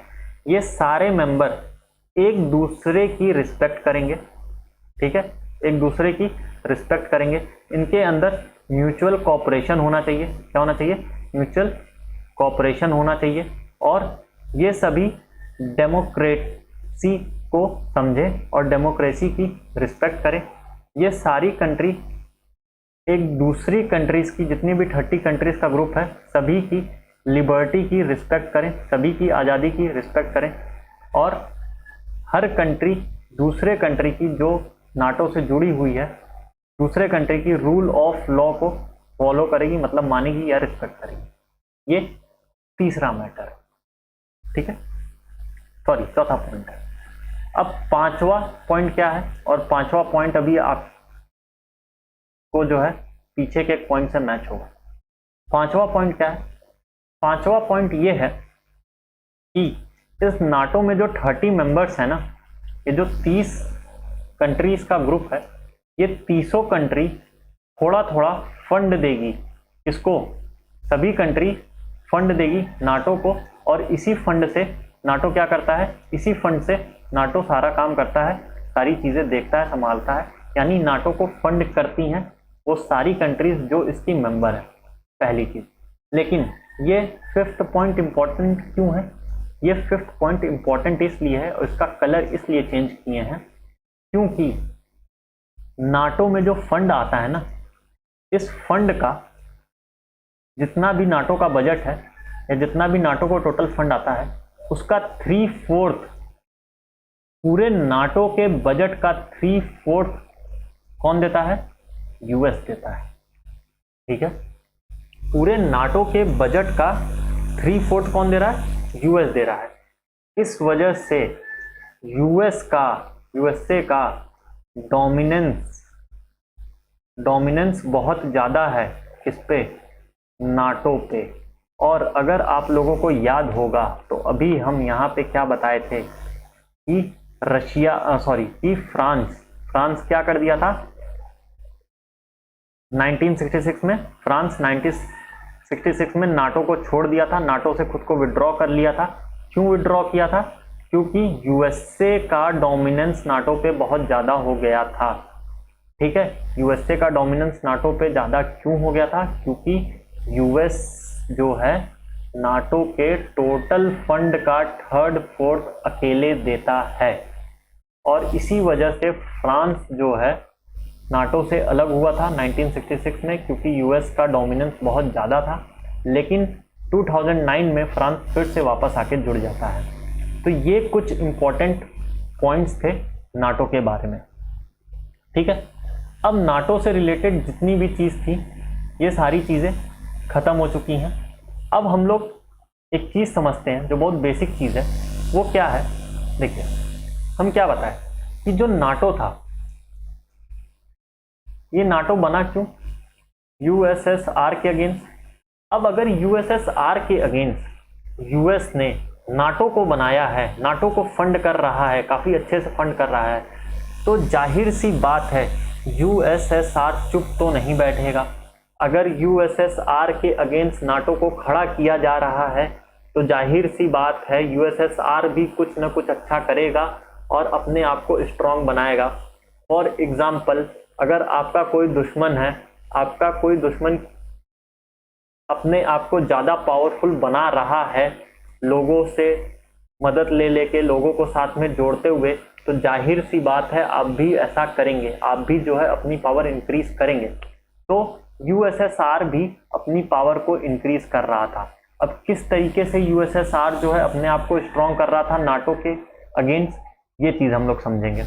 ये सारे मेंबर एक दूसरे की रिस्पेक्ट करेंगे, ठीक है, एक दूसरे की रिस्पेक्ट करेंगे। इनके अंदर म्यूचुअल कोऑपरेशन होना चाहिए। क्या होना चाहिए? म्यूचुअल कोऑपरेशन होना चाहिए। और ये सभी डेमोक्रेसी को समझे और डेमोक्रेसी की रिस्पेक्ट करें। ये सारी कंट्री एक दूसरी कंट्रीज की, जितनी भी 30 कंट्रीज का ग्रुप है, सभी की लिबर्टी की रिस्पेक्ट करें, सभी की आज़ादी की रिस्पेक्ट करें। और हर कंट्री दूसरे कंट्री की जो नाटो से जुड़ी हुई है दूसरे कंट्री की रूल ऑफ लॉ को फॉलो करेगी, मतलब मानेगी या रिस्पेक्ट करेगी। ये तीसरा मैटर है, ठीक है, सॉरी चौथा पॉइंट है। अब पांचवा पॉइंट क्या है, और पांचवा पॉइंट अभी आपको जो है पीछे के एक पॉइंट से मैच होगा। पांचवा पॉइंट क्या है? पांचवा पॉइंट ये है कि इस नाटो में जो 30 मेंबर्स है ना, ये जो 30 कंट्रीज का ग्रुप है, ये 30 कंट्री थोड़ा थोड़ा फंड देगी। इसको सभी कंट्री फंड देगी नाटो को, और इसी फंड से नाटो क्या करता है, इसी फंड से नाटो सारा काम करता है, सारी चीजें देखता है, संभालता है। यानी नाटो को फंड करती हैं वो सारी कंट्रीज जो इसकी मेंबर है, पहली चीज। लेकिन ये फिफ्थ पॉइंट इंपॉर्टेंट क्यों है? ये फिफ्थ पॉइंट इंपॉर्टेंट इसलिए है और इसका कलर इसलिए चेंज किए हैं क्योंकि नाटो में जो फंड आता है ना, इस फंड का जितना भी नाटो का बजट है या जितना भी नाटो को टोटल फंड आता है, उसका 3/4 पूरे नाटो के बजट का 3/4 कौन देता है? यूएस देता है, ठीक है। पूरे नाटो के बजट का 3/4 कौन दे रहा है? यूएस दे रहा है। इस वजह से यूएसए का डोमिनेंस बहुत ज़्यादा है किस पे? नाटो पे। और अगर आप लोगों को याद होगा तो अभी हम यहाँ पे क्या बताए थे कि कि फ्रांस क्या कर दिया था 1966 में? फ्रांस 1966 में नाटो को छोड़ दिया था, नाटो से खुद को विड्रॉ कर लिया था। क्यों विड्रॉ किया था? क्योंकि यूएसए का डोमिनेंस नाटो पे बहुत ज़्यादा हो गया था, ठीक है। यूएसए का डोमिनेंस नाटो पे ज़्यादा क्यों हो गया था? क्योंकि यूएस जो है नाटो के टोटल फंड का 3/4 अकेले देता है, और इसी वजह से फ्रांस जो है नाटो से अलग हुआ था 1966 में, क्योंकि यूएस का डोमिनेंस बहुत ज़्यादा था। लेकिन 2009 में फ्रांस फिर से वापस आके जुड़ जाता है। तो ये कुछ इम्पोर्टेंट पॉइंट्स थे नाटो के बारे में, ठीक है। अब नाटो से रिलेटेड जितनी भी चीज़ थी ये सारी चीज़ें ख़त्म हो चुकी हैं। अब हम लोग एक चीज़ समझते हैं जो बहुत बेसिक चीज़ है। वो क्या है? देखिए, हम क्या बताएं कि जो नाटो था, ये नाटो बना क्यों? यूएसएसआर के अगेंस्ट। अब अगर यूएसएसआर के अगेंस्ट यूएस ने नाटो को बनाया है, नाटो को फंड कर रहा है, काफ़ी अच्छे से फंड कर रहा है, तो जाहिर सी बात है यूएसएसआर चुप तो नहीं बैठेगा। अगर यूएसएसआर के अगेंस्ट नाटो को खड़ा किया जा रहा है तो जाहिर सी बात है यूएसएसआर भी कुछ न कुछ अच्छा करेगा और अपने आप को स्ट्रांग बनाएगा। फॉर एग्जाम्पल, अगर आपका कोई दुश्मन है, आपका कोई दुश्मन अपने आप को ज़्यादा पावरफुल बना रहा है, लोगों से मदद ले लेके, लोगों को साथ में जोड़ते हुए, तो जाहिर सी बात है आप भी ऐसा करेंगे, आप भी जो है अपनी पावर इंक्रीज करेंगे। तो यूएसएसआर भी अपनी पावर को इंक्रीज कर रहा था। अब किस तरीके से यूएसएसआर जो है अपने आप को स्ट्रॉन्ग कर रहा था नाटो के अगेंस्ट, ये चीज़ हम लोग समझेंगे।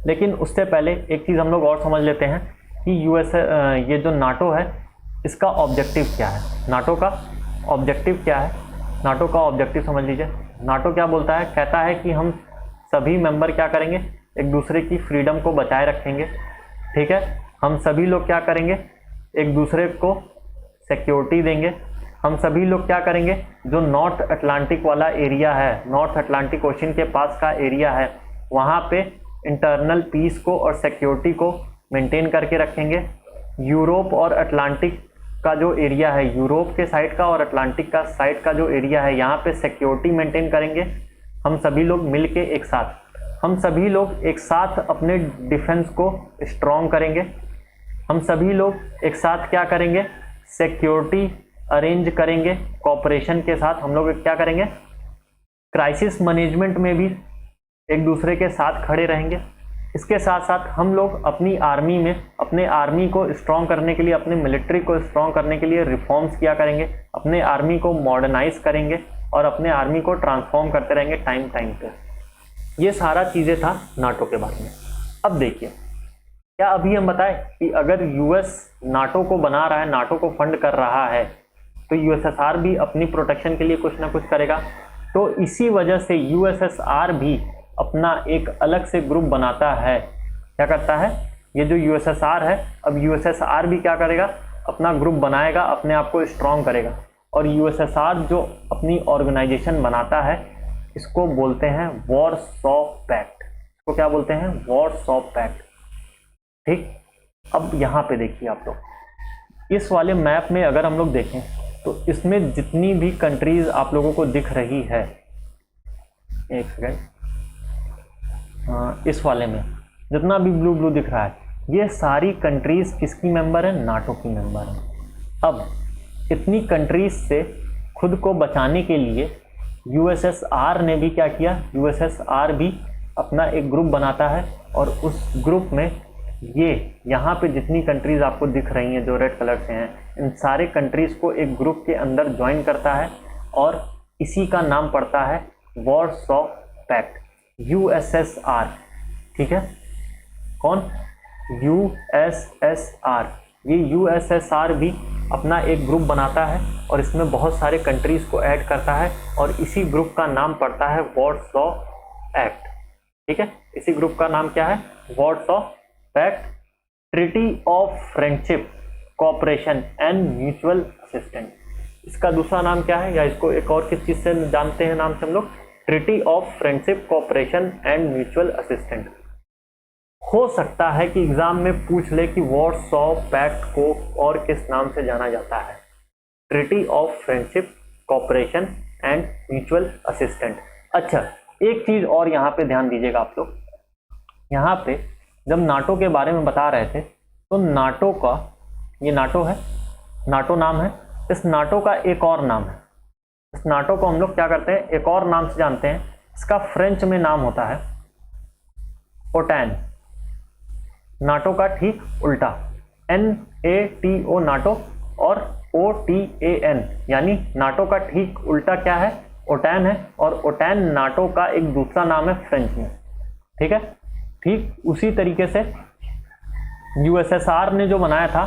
लेकिन उससे पहले एक चीज़ हम लोग और समझ लेते हैं कि ये जो नाटो है इसका ऑब्जेक्टिव क्या है। नाटो का ऑब्जेक्टिव क्या है? नाटो का ऑब्जेक्टिव समझ लीजिए। नाटो क्या बोलता है? कहता है कि हम सभी मेंबर क्या करेंगे, एक दूसरे की फ्रीडम को बचाए रखेंगे, ठीक है। हम सभी लोग क्या करेंगे, एक दूसरे को सिक्योरिटी देंगे। हम सभी लोग क्या करेंगे, जो नॉर्थ अटलांटिक वाला एरिया है, नॉर्थ अटलांटिक ओशन के पास का एरिया है, वहाँ पे इंटरनल पीस को और सिक्योरिटी को मेंटेन करके रखेंगे। यूरोप और अटलांटिक का जो एरिया है, यूरोप के साइड का और अटलांटिक का साइड का जो एरिया है, यहाँ पे सिक्योरिटी मेंटेन करेंगे हम सभी लोग मिल के एक साथ। हम सभी लोग एक साथ अपने डिफेंस को स्ट्रॉन्ग करेंगे। हम सभी लोग एक साथ क्या करेंगे, सिक्योरिटी अरेंज करेंगे। कोऑपरेशन के साथ हम लोग क्या करेंगे, क्राइसिस मैनेजमेंट में भी एक दूसरे के साथ खड़े रहेंगे। इसके साथ साथ हम लोग अपनी आर्मी में, अपने आर्मी को स्ट्रॉन्ग करने के लिए, अपने मिलिट्री को स्ट्रॉन्ग करने के लिए रिफॉर्म्स किया करेंगे, अपने आर्मी को मॉडर्नाइज करेंगे, और अपने आर्मी को ट्रांसफॉर्म करते रहेंगे टाइम टाइम पे। ये सारा चीज़ें था नाटो के बारे में। अब देखिए, क्या अभी हम बताएं कि अगर यूएस नाटो को बना रहा है, नाटो को फंड कर रहा है, तो यूएसएसआर भी अपनी प्रोटेक्शन के लिए कुछ ना कुछ करेगा। तो इसी वजह से यूएसएसआर भी अपना एक अलग से ग्रुप बनाता है। क्या करता है, ये जो यूएसएसआर है, अब यूएसएसआर भी क्या करेगा, अपना ग्रुप बनाएगा, अपने आप को स्ट्रॉन्ग करेगा। और यूएसएसआर जो अपनी ऑर्गेनाइजेशन बनाता है, इसको बोलते हैं वॉरसॉ पैक्ट। इसको क्या बोलते हैं, वॉरसॉ पैक्ट। ठीक, अब यहाँ पे देखिए आप लोग, इस वाले मैप में अगर हम लोग देखें तो इसमें जितनी भी कंट्रीज आप लोगों को दिख रही है, एक सेकेंड, इस वाले में जितना भी ब्लू ब्लू दिख रहा है, ये सारी कंट्रीज किसकी मेंबर है, नाटो की मेंबर है। अब इतनी कंट्रीज से खुद को बचाने के लिए यूएसएसआर ने भी क्या किया, यूएसएसआर भी अपना एक ग्रुप बनाता है और उस ग्रुप में ये यहाँ पे जितनी कंट्रीज आपको दिख रही हैं जो रेड कलर से हैं, इन सारे कंट्रीज को एक ग्रुप के अंदर ज्वाइन करता है और इसी का नाम पड़ता है वॉरसॉ पैक्ट, यूएसएसआर। ठीक है, कौन, यूएसएसआर। ये यूएसएसआर भी अपना एक ग्रुप बनाता है और इसमें बहुत सारे कंट्रीज को ऐड करता है और इसी ग्रुप का नाम पड़ता है वॉरसॉ एक्ट। ठीक है, इसी ग्रुप का नाम क्या है, Warsaw pact, treaty of friendship, cooperation and mutual assistant. इसका दूसरा नाम क्या है, या इसको एक और किस चीज से जानते हैं नाम से हम लोग, treaty of friendship, cooperation and mutual assistant. हो सकता है कि एग्जाम में पूछ ले कि वॉरसॉ पैक्ट को और किस नाम से जाना जाता है, treaty of friendship, cooperation and mutual assistant. अच्छा, एक चीज और यहाँ पे ध्यान दीजिएगा आप लोग, यहाँ पे जब नाटो के बारे में बता रहे थे तो नाटो का, ये नाटो है, नाटो नाम है, इस नाटो का एक और नाम है। इस नाटो को हम लोग क्या करते हैं, एक और नाम से जानते हैं। इसका फ्रेंच में नाम होता है ओटैन, नाटो का ठीक उल्टा, NATO नाटो और OTAN, यानी नाटो का ठीक उल्टा क्या है, ओटैन है। और ओटैन नाटो का एक दूसरा नाम है फ्रेंच में। ठीक है, ठीक उसी तरीके से यूएसएसआर ने जो बनाया था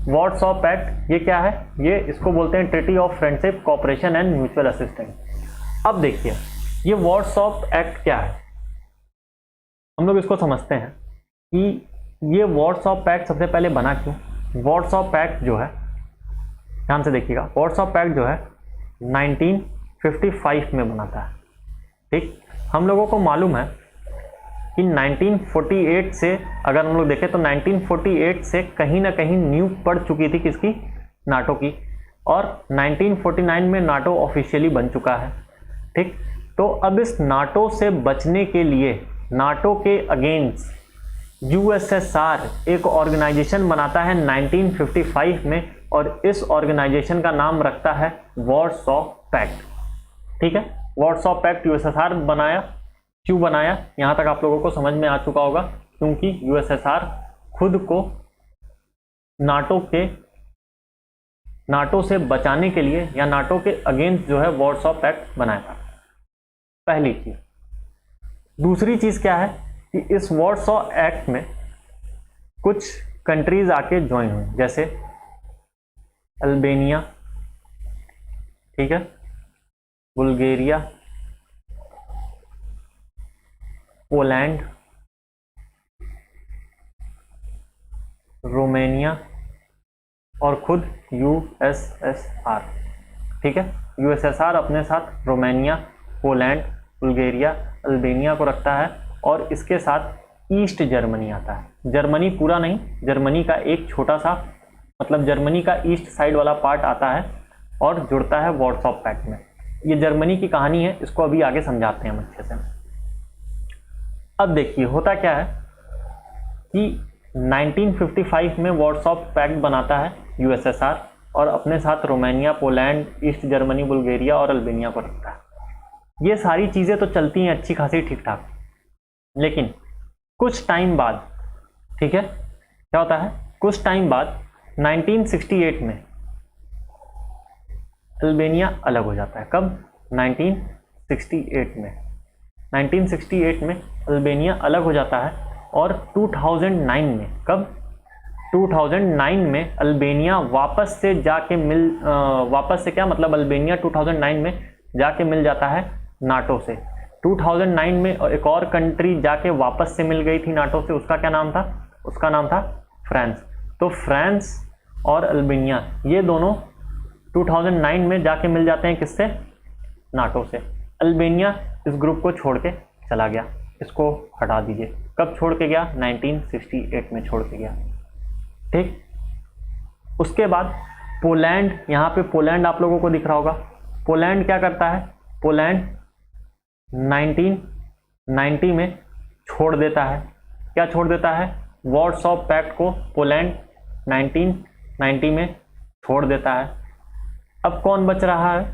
वॉरसॉ पैक्ट, ये क्या है, ये इसको बोलते हैं treaty of friendship, cooperation and mutual assistant. अब देखिए, ये वॉरसॉ एक्ट क्या है, हम लोग इसको समझते हैं कि ये वॉरसॉ पैक्ट सबसे पहले बना क्यों। वॉरसॉ पैक्ट जो है, ध्यान से देखिएगा, वॉरसॉ पैक्ट जो है 1955 में बना था। ठीक, हम लोगों को मालूम है कि 1948 से अगर हम लोग देखें तो 1948 से कहीं ना कहीं न्यू पड़ चुकी थी किसकी, नाटो की, और 1949 में नाटो ऑफिशियली बन चुका है। ठीक, तो अब इस नाटो से बचने के लिए नाटो के अगेंस्ट यूएसएसआर एक ऑर्गेनाइजेशन बनाता है 1955 में और इस ऑर्गेनाइजेशन का नाम रखता है वॉरसॉ पैक्ट। ठीक है, वॉरसॉ पैक्ट यूएसएसआर बनाया, क्यों बनाया, यहां तक आप लोगों को समझ में आ चुका होगा, क्योंकि यूएसएसआर खुद को नाटो से बचाने के लिए या नाटो के अगेंस्ट जो है वॉरसॉ पैक्ट बनाया था, पहली चीज। दूसरी चीज क्या है कि इस वॉरसॉ एक्ट में कुछ कंट्रीज आके ज्वाइन हुई, जैसे अल्बानिया, ठीक है, बुल्गारिया, पोलैंड, रोमानिया और खुद यूएसएसआर। ठीक है, यूएसएसआर अपने साथ रोमानिया, पोलैंड, बुल्गारिया, अल्बानिया को रखता है और इसके साथ ईस्ट जर्मनी आता है। जर्मनी पूरा नहीं, जर्मनी का एक छोटा सा, मतलब जर्मनी का ईस्ट साइड वाला पार्ट आता है और जुड़ता है वॉरसॉ पैक्ट में। ये जर्मनी की कहानी है, इसको अभी आगे समझाते हैं हम अच्छे से। अब देखिए होता क्या है कि 1955 में वॉरसॉ पैक्ट बनाता है यूएसएसआर और अपने साथ Romania, Poland, east Germany, Bulgaria और अल्बानिया को रखता है। ये सारी चीज़ें तो चलती हैं अच्छी खासी ठीक ठाक, लेकिन कुछ टाइम बाद, ठीक है, क्या होता है, कुछ टाइम बाद 1968 में अल्बानिया अलग हो जाता है। कब? 1968 में। 1968 में अल्बानिया अलग हो जाता है और 2009 में, कब? 2009 में अल्बानिया वापस से क्या मतलब, अल्बानिया 2009 में जाके मिल जाता है नाटो से। 2009 में एक और कंट्री जाके वापस से मिल गई थी नाटो से, उसका क्या नाम था? उसका नाम था फ्रांस। तो फ्रांस और अल्बानिया ये दोनों 2009 में जाके मिल जाते हैं किससे? नाटो से। अल्बानिया इस ग्रुप को छोड़ के चला गया, इसको हटा दीजिए। कब छोड़ के गया? 1968 में छोड़ के गया। ठीक। उसके बाद पोलैंड, यहाँ पे पोलैंड आप लोगों को दिख रहा होगा। पोलैंड क्या करता है? पोलैंड 1990 में छोड़ देता है। क्या छोड़ देता है? वार्सो पैक्ट को पोलैंड 1990 में छोड़ देता है। अब कौन बच रहा है?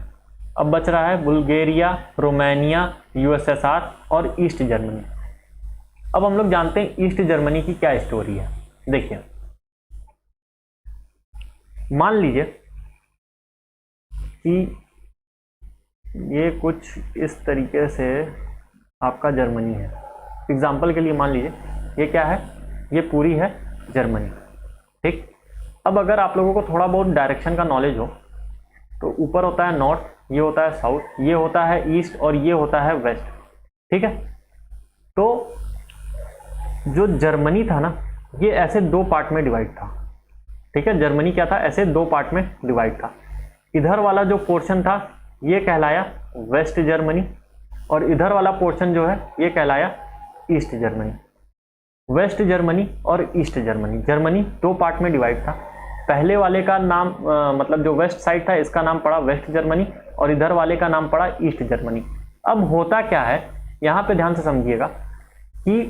अब बच रहा है बुल्गारिया, रोमानिया, यूएसएसआर और ईस्ट जर्मनी। अब हम लोग जानते हैं ईस्ट जर्मनी की क्या स्टोरी है। देखिए, मान लीजिए कि ये कुछ इस तरीके से आपका जर्मनी है। एग्जाम्पल के लिए मान लीजिए ये क्या है? ये पूरी है जर्मनी। ठीक। अब अगर आप लोगों को थोड़ा बहुत डायरेक्शन का नॉलेज हो तो ऊपर होता है नॉर्थ, ये होता है साउथ, ये होता है ईस्ट और ये होता है वेस्ट। ठीक है। तो जो जर्मनी था ना, ये ऐसे दो पार्ट में डिवाइड था। ठीक है। जर्मनी क्या था? ऐसे दो पार्ट में डिवाइड था। इधर वाला जो पोर्शन था ये कहलाया वेस्ट जर्मनी और इधर वाला पोर्शन जो है ये कहलाया ईस्ट जर्मनी। वेस्ट जर्मनी और ईस्ट जर्मनी, जर्मनी दो पार्ट में डिवाइड था। पहले वाले का नाम मतलब जो वेस्ट साइड था इसका नाम पड़ा वेस्ट जर्मनी और इधर वाले का नाम पड़ा ईस्ट जर्मनी। अब होता क्या है, यहाँ पे ध्यान से समझिएगा कि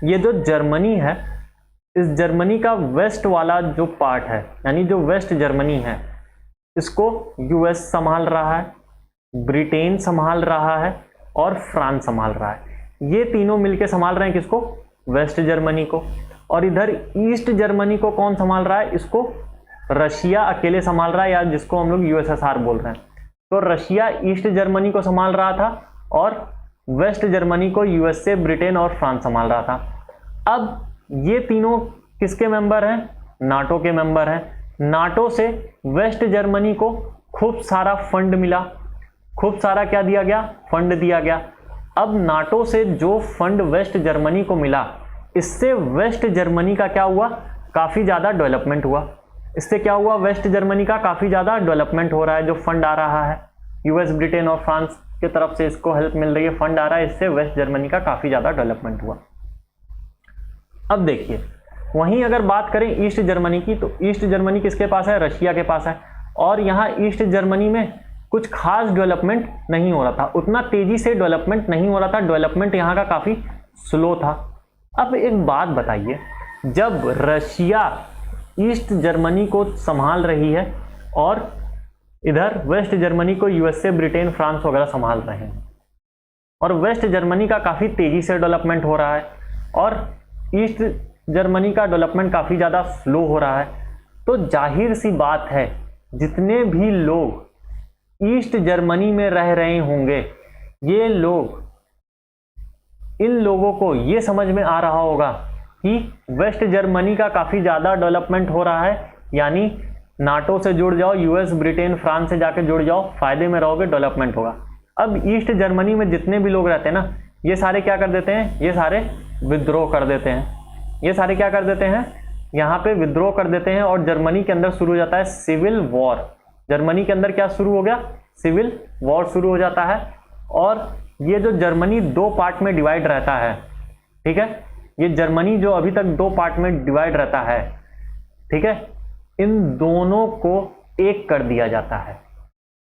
ये जो जर्मनी है, इस जर्मनी का वेस्ट वाला जो पार्ट है, यानी जो वेस्ट जर्मनी है, इसको यूएस संभाल रहा है, ब्रिटेन संभाल रहा है और फ्रांस संभाल रहा है। ये तीनों मिलके संभाल रहे हैं किसको? वेस्ट जर्मनी को। और इधर ईस्ट जर्मनी को कौन संभाल रहा है? इसको रशिया अकेले संभाल रहा है, या जिसको हम लोग यूएसएसआर बोल रहे हैं। तो रशिया ईस्ट जर्मनी को संभाल रहा था और वेस्ट जर्मनी को यूएसए, ब्रिटेन और फ्रांस संभाल रहा था। अब ये तीनों किसके मेंबर हैं? नाटो के मेंबर हैं। नाटो से वेस्ट जर्मनी को खूब सारा फंड मिला, खूब सारा क्या दिया गया? फंड दिया गया। अब नाटो से जो फंड वेस्ट जर्मनी को मिला, इससे वेस्ट जर्मनी का क्या हुआ? काफी ज्यादा डेवलपमेंट हुआ। इससे क्या हुआ? वेस्ट जर्मनी का काफी ज्यादा डेवलपमेंट हो रहा है। जो फंड आ रहा है यूएस, ब्रिटेन और फ्रांस की तरफ से इसको हेल्प मिल रही है, फंड आ रहा है, इससे वेस्ट जर्मनी का काफी ज्यादा डेवलपमेंट हुआ। अब देखिए, वहीं अगर बात करें ईस्ट जर्मनी की, तो ईस्ट जर्मनी किसके पास है? रशिया के पास है। और यहाँ ईस्ट जर्मनी में कुछ खास डेवलपमेंट नहीं हो रहा था, उतना तेजी से डेवलपमेंट नहीं हो रहा था, डेवलपमेंट यहाँ का काफी स्लो था। अब एक बात बताइए, जब रशिया ईस्ट जर्मनी को संभाल रही है और इधर वेस्ट जर्मनी को यूएसए, ब्रिटेन, फ्रांस वगैरह संभाल रहे हैं, और वेस्ट जर्मनी का काफी तेजी से डेवलपमेंट हो रहा है और ईस्ट जर्मनी का डेवलपमेंट काफी ज्यादा स्लो हो रहा है, तो जाहिर सी बात है जितने भी लोग ईस्ट जर्मनी में रह रहे होंगे, ये लोग, इन लोगों को ये समझ में आ रहा होगा कि वेस्ट जर्मनी का काफी ज्यादा डेवलपमेंट हो रहा है, यानी नाटो से जुड़ जाओ, यूएस, ब्रिटेन, फ्रांस से जाके जुड़ जाओ, फायदे में रहोगे, डेवलपमेंट होगा। अब ईस्ट जर्मनी में जितने भी लोग रहते हैं ना, ये सारे क्या कर देते हैं? ये सारे विद्रोह कर देते हैं। ये सारे क्या कर देते हैं? यहाँ पे विद्रोह कर देते हैं और जर्मनी के अंदर शुरू हो जाता है सिविल वॉर। जर्मनी के अंदर क्या शुरू हो गया? सिविल वॉर शुरू हो जाता है। और ये जो जर्मनी दो पार्ट में डिवाइड रहता है, ठीक है, ये जर्मनी जो अभी तक दो पार्ट में डिवाइड रहता है, ठीक है, इन दोनों को एक कर दिया जाता है,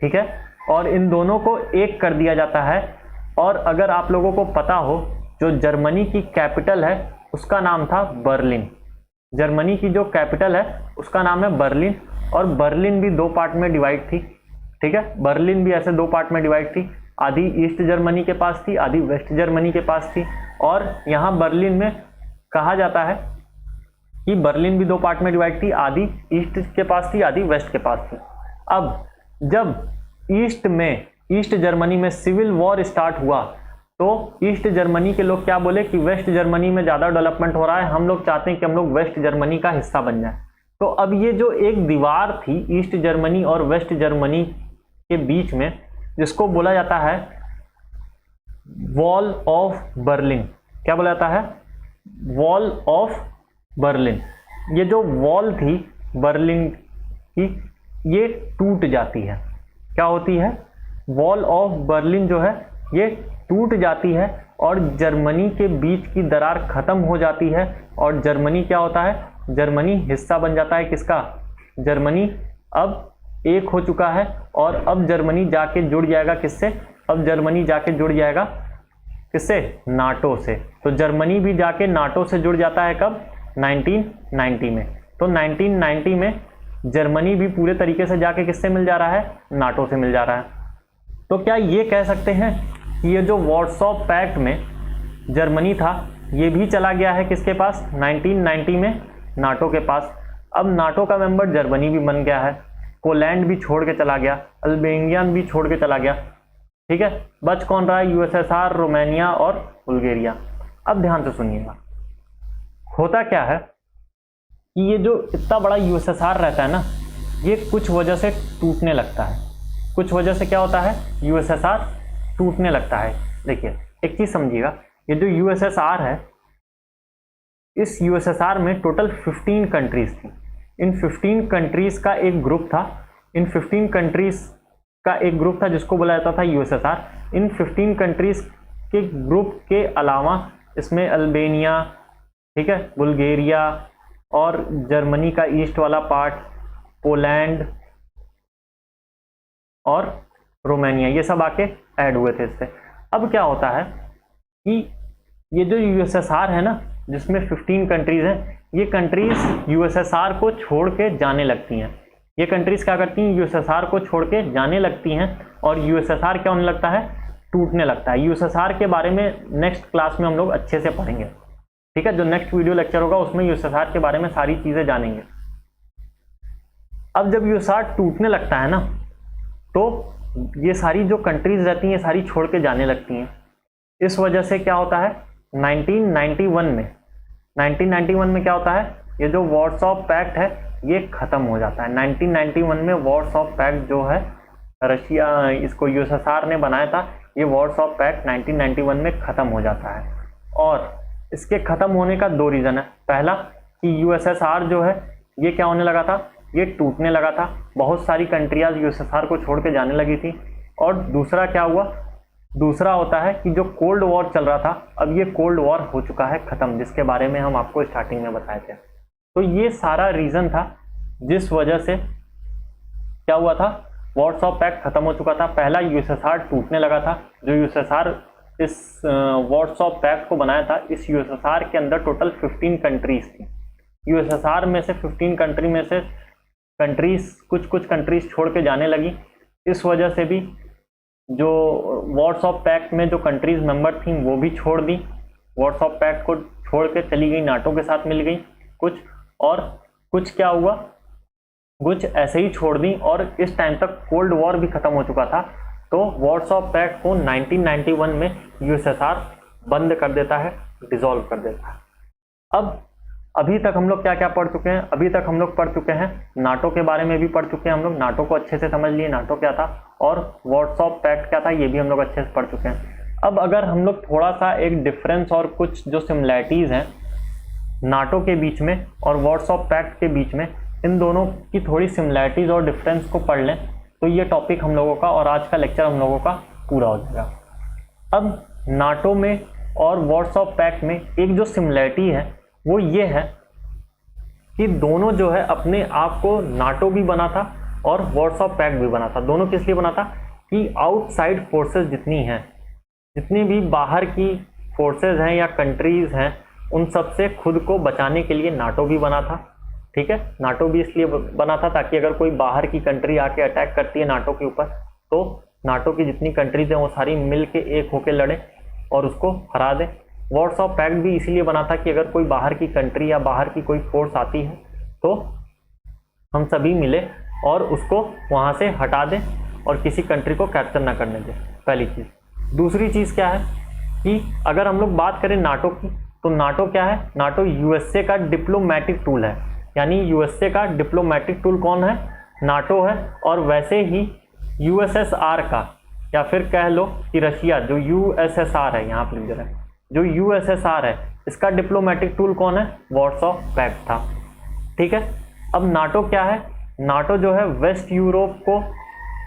ठीक है, और इन दोनों को एक कर दिया जाता है। और अगर आप लोगों को पता हो, जो जर्मनी की कैपिटल है उसका नाम था बर्लिन। जर्मनी की जो कैपिटल है उसका नाम है बर्लिन, और बर्लिन भी दो पार्ट में डिवाइड थी, ठीक है, बर्लिन भी ऐसे दो पार्ट में डिवाइड थी, आधी ईस्ट जर्मनी के पास थी, आधी वेस्ट जर्मनी के पास थी। और यहाँ बर्लिन में कहा जाता है कि बर्लिन भी दो पार्ट में डिवाइड थी, आधी ईस्ट के पास थी, आधी वेस्ट के पास थी। अब जब ईस्ट जर्मनी में सिविल वॉर स्टार्ट हुआ तो ईस्ट जर्मनी के लोग क्या बोले कि वेस्ट जर्मनी में ज़्यादा डेवलपमेंट हो रहा है, हम लोग चाहते हैं कि हम लोग वेस्ट जर्मनी का हिस्सा बन जाए। तो अब ये जो एक दीवार थी ईस्ट जर्मनी और वेस्ट जर्मनी के बीच में, जिसको बोला जाता है वॉल ऑफ बर्लिन, क्या बोला जाता है? Wall of Berlin. ये जो वॉल थी बर्लिन की, ये टूट जाती है। क्या होती है? वॉल ऑफ बर्लिन जो है ये टूट जाती है और जर्मनी के बीच की दरार खत्म हो जाती है और जर्मनी क्या होता है? जर्मनी हिस्सा बन जाता है किसका? जर्मनी अब एक हो चुका है और अब जर्मनी जाके जुड़ जाएगा किससे? अब जर्मनी जाके जुड़ जाएगा किससे? नाटो से। तो जर्मनी भी जाके नाटो से जुड़ जाता है कब? 1990 में। तो 1990 में जर्मनी भी पूरे तरीके से जाके किससे मिल जा रहा है? नाटो से मिल जा रहा है। तो क्या ये कह सकते हैं कि ये जो वार्सो पैक्ट में जर्मनी था ये भी चला गया है किसके पास? 1990 में नाटो के पास। अब नाटो का मेंबर जर्मनी भी बन गया है, पोलैंड भी छोड़ के चला गया, अल्बेनिया भी छोड़ के चला गया। ठीक है, बच कौन रहा है? यूएसएसआर, रोमानिया और बुल्गारिया। अब ध्यान से सुनिएगा, होता क्या है कि ये जो इतना बड़ा यूएसएसआर रहता है ना, ये कुछ वजह से टूटने लगता है। कुछ वजह से क्या होता है? यूएसएसआर टूटने लगता है। देखिए एक चीज समझिएगा, ये जो यूएसएसआर है, इस यूएसएसआर में टोटल 15 कंट्रीज थी। इन 15 कंट्रीज का एक ग्रुप था, इन 15 कंट्रीज का एक ग्रुप था जिसको बोला जाता था यूएसएसआर। इन 15 कंट्रीज के ग्रुप के अलावा इसमें अल्बेनिया, ठीक है, बुल्गारिया और जर्मनी का ईस्ट वाला पार्ट, पोलैंड और रोमानिया, ये सब आके ऐड हुए थे इससे। अब क्या होता है कि ये जो यूएसएसआर है ना, जिसमें 15 कंट्रीज हैं, ये कंट्रीज यूएसएसआर को छोड़ के जाने लगती हैं। ये कंट्रीज क्या करती हैं? यूएसएसआर को छोड़ के जाने लगती हैं और यूएसएसआर क्या होने लगता है? टूटने लगता है। यूएसएसआर के बारे में नेक्स्ट क्लास में हम लोग अच्छे से पढ़ेंगे, ठीक है। जो नेक्स्ट वीडियो लेक्चर होगा उसमें यूएसएसआर के बारे में सारी चीजें जानेंगे। अब जब यूएसएसआर टूटने लगता है ना, तो ये सारी जो कंट्रीज रहती हैं सारी छोड़ के जाने लगती हैं। इस वजह से क्या होता है? 1991 में क्या होता है? ये जो वार्सो पैक्ट है ये खत्म हो जाता है। 1991 में वार्सो पैक्ट जो है, रशिया इसको यूएसएसआर ने बनाया था, ये वार्सो पैक्ट 1991 में खत्म हो जाता है। और इसके खत्म होने का 2 रीजन है। पहला कि यूएसएसआर जो है ये क्या होने लगा था? ये टूटने लगा था, बहुत सारी कंट्रियाज यूएसएसआर को छोड़ के जाने लगी थी। और दूसरा क्या हुआ? दूसरा होता है कि जो कोल्ड वॉर चल रहा था, अब ये कोल्ड वॉर हो चुका है खत्म, जिसके बारे में हम आपको स्टार्टिंग में बताए थे। तो ये सारा रीजन था जिस वजह से क्या हुआ था? वार्सो पैक्ट खत्म हो चुका था। पहला यूएसएसआर टूटने लगा था। जो यूएसएसआर इस वार्सो पैक्ट को बनाया था, इस यूएसएसआर के अंदर टोटल 15 कंट्रीज थी। यूएसएसआर में से 15 कंट्री में से कंट्रीज कुछ कंट्रीज छोड़ के जाने लगी। इस वजह से भी जो वार्सो पैक्ट में जो कंट्रीज मेंबर थी वो भी छोड़ दी, वार्सो पैक्ट को छोड़ के चली गई, नाटो के साथ मिल गई कुछ, और कुछ क्या हुआ? कुछ ऐसे ही छोड़ दी। और इस टाइम तक कोल्ड वॉर भी खत्म हो चुका था। तो वार्सो पैक्ट को 1991 में यूएसएसआर बंद कर देता है, डिसॉल्व कर देता है। अब अभी तक हम लोग क्या क्या पढ़ चुके हैं? अभी तक हम लोग पढ़ चुके हैं नाटो के बारे में भी पढ़ चुके हैं हम लोग, नाटो को अच्छे से समझ लिए, नाटो क्या था और वार्सो पैक्ट क्या था ये भी हम लोग अच्छे से पढ़ चुके हैं। अब अगर हम लोग थोड़ा सा एक डिफरेंस और कुछ जो सिमिलैरिटीज हैं नाटो के बीच में और वार्सो पैक्ट के बीच में, इन दोनों की थोड़ी सिमिलैरिटीज और डिफरेंस को पढ़ लें तो ये टॉपिक हम लोगों का और आज का लेक्चर हम लोगों का पूरा हो जाएगा। अब नाटो में और वार्सो पैक्ट में एक जो सिमिलैरिटी है वो ये है कि दोनों जो है अपने आप को, नाटो भी बना था और वार्सो पैक्ट भी बना था। दोनों किस लिए बना था? कि आउटसाइड फोर्सेस जितनी हैं, जितनी भी बाहर की फोर्सेस हैं या कंट्रीज हैं, उन सब से खुद को बचाने के लिए नाटो भी बना था। ठीक है, नाटो भी इसलिए बना था ताकि अगर कोई बाहर की कंट्री आके अटैक करती है नाटो के ऊपर, तो नाटो की जितनी कंट्रीज हैं वो सारी मिल के एक होकर लड़े और उसको हरा दे। वार्सो पैक्ट भी इसीलिए बना था कि अगर कोई बाहर की कंट्री या बाहर की कोई फोर्स आती है तो हम सभी मिले और उसको वहां से हटा दें और किसी कंट्री को कैप्चर ना करने दे, पहली चीज़। दूसरी चीज़ क्या है कि अगर हम लोग बात करें नाटो की, तो नाटो क्या है, नाटो यूएसए का डिप्लोमेटिक टूल है। यानी यूएसए का डिप्लोमेटिक टूल कौन है, नाटो है। और वैसे ही यूएसएसआर का, या फिर कह लो कि रशिया जो यूएसएसआर है, यहाँ पर लिख रहा है, जो यूएसएसआर है इसका डिप्लोमेटिक टूल कौन है, वॉर्सो पैक्ट था। ठीक है। अब नाटो क्या है, नाटो जो है वेस्ट यूरोप को,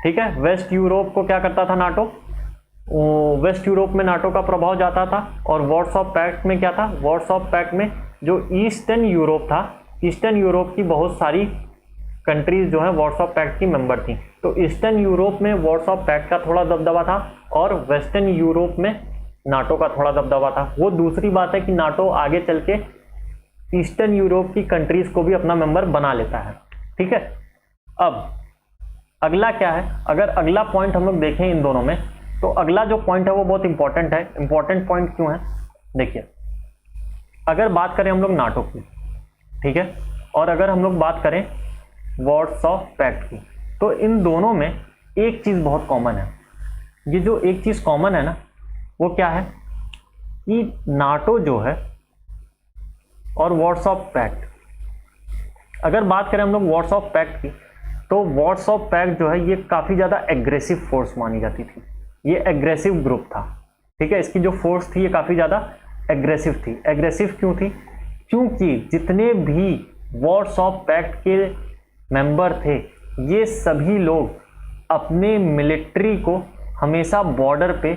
ठीक है, वेस्ट यूरोप को क्या करता था नाटो, वेस्ट यूरोप में नाटो का प्रभाव जाता था। और वॉर्सो पैक्ट में क्या था, वॉर्सो पैक्ट में जो ईस्टर्न यूरोप था, ईस्टर्न यूरोप की बहुत सारी कंट्रीज जो है वॉर्सो पैक्ट की मेंबर थी। तो ईस्टर्न यूरोप में वॉर्सो पैक्ट का थोड़ा दबदबा था और वेस्टर्न यूरोप में नाटो का थोड़ा दबदबा था। वो दूसरी बात है कि नाटो आगे चल के ईस्टर्न यूरोप की कंट्रीज को भी अपना मेंबर बना लेता है। ठीक है। अब अगला क्या है, अगर अगला पॉइंट हम लोग देखें इन दोनों में, तो अगला जो पॉइंट है वो बहुत इंपॉर्टेंट है। इंपॉर्टेंट पॉइंट क्यों है, देखिए, अगर बात करें हम लोग नाटो की, ठीक है, और अगर हम लोग बात करें वॉर्सो पैक्ट की, तो इन दोनों में एक चीज बहुत कॉमन है। ये जो एक चीज कॉमन है ना, वो क्या है कि नाटो जो है और वॉर्सो पैक्ट, अगर बात करें हम लोग वॉर्सो पैक्ट की, तो वॉर्सो पैक्ट जो है ये काफी ज्यादा एग्रेसिव फोर्स मानी जाती थी। ये एग्रेसिव ग्रुप था। ठीक है। इसकी जो फोर्स थी ये काफी ज्यादा एग्रेसिव थी। एग्रेसिव क्यों थी, क्योंकि जितने भी वॉर्सो पैक्ट के मेंबर थे ये सभी लोग अपने मिलिट्री को हमेशा बॉर्डर पे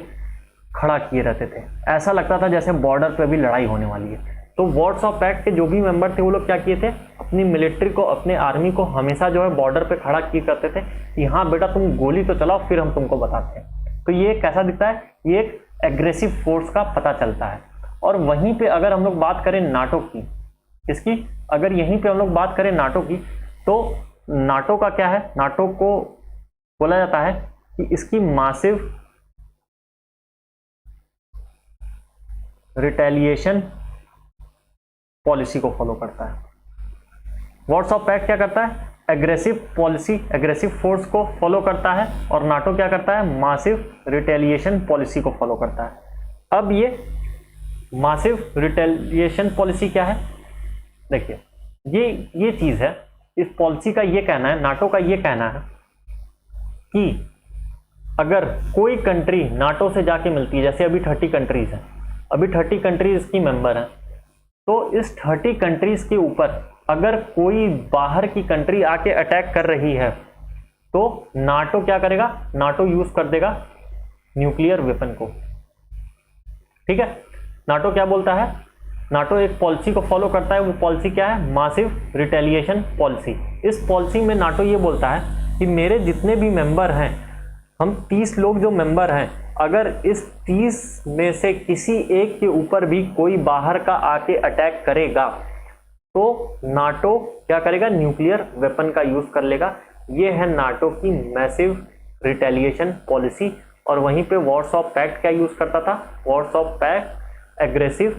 खड़ा किए रहते थे। ऐसा लगता था जैसे बॉर्डर पे भी लड़ाई होने वाली है। तो वॉर्सो पैक्ट के जो भी मेंबर थे वो लोग क्या किए थे, अपनी मिलिट्री को, अपने आर्मी को हमेशा जो है बॉर्डर पे खड़ा किए करते थे कि हाँ बेटा तुम गोली तो चलाओ फिर हम तुमको बताते हैं। तो ये कैसा दिखता है, ये एक एग्रेसिव फोर्स का पता चलता है। और वहीं पे अगर हम लोग बात करें नाटो की, इसकी अगर यहीं पे हम लोग बात करें नाटो की, तो नाटो का क्या है, नाटो को बोला जाता है कि इसकी मासिव रिटेलिएशन पॉलिसी को फॉलो करता है। वॉर्सो पैक्ट क्या करता है, एग्रेसिव पॉलिसी, एग्रेसिव फोर्स को फॉलो करता है, और नाटो क्या करता है, मासिव रिटेलिएशन पॉलिसी को फॉलो करता है। अब ये मासिव रिटेलिएशन पॉलिसी क्या है, देखिए, ये चीज है, इस पॉलिसी का ये कहना है, नाटो का ये कहना है कि अगर कोई कंट्री नाटो से जाके मिलती है, जैसे अभी 30 कंट्रीज हैं, अभी 30 कंट्रीज इसकी मेंबर हैं, तो इस 30 कंट्रीज के ऊपर अगर कोई बाहर की कंट्री आके अटैक कर रही है तो नाटो क्या करेगा, नाटो यूज कर देगा न्यूक्लियर वेपन को। ठीक है। नाटो क्या बोलता है, नाटो एक पॉलिसी को फॉलो करता है। वो पॉलिसी क्या है, मासिव रिटेलिएशन पॉलिसी। इस पॉलिसी में नाटो ये बोलता है कि मेरे जितने भी मेंबर हैं, हम 30 लोग जो मेंबर हैं, अगर इस 30 में से किसी एक के ऊपर भी कोई बाहर का आके अटैक करेगा तो नाटो क्या करेगा, न्यूक्लियर वेपन का यूज कर लेगा। ये है नाटो की मैसिव रिटेलिएशन पॉलिसी। और वहीं पे वॉर्सो पैक्ट क्या यूज करता था, वॉर्सो पैक्ट एग्रेसिव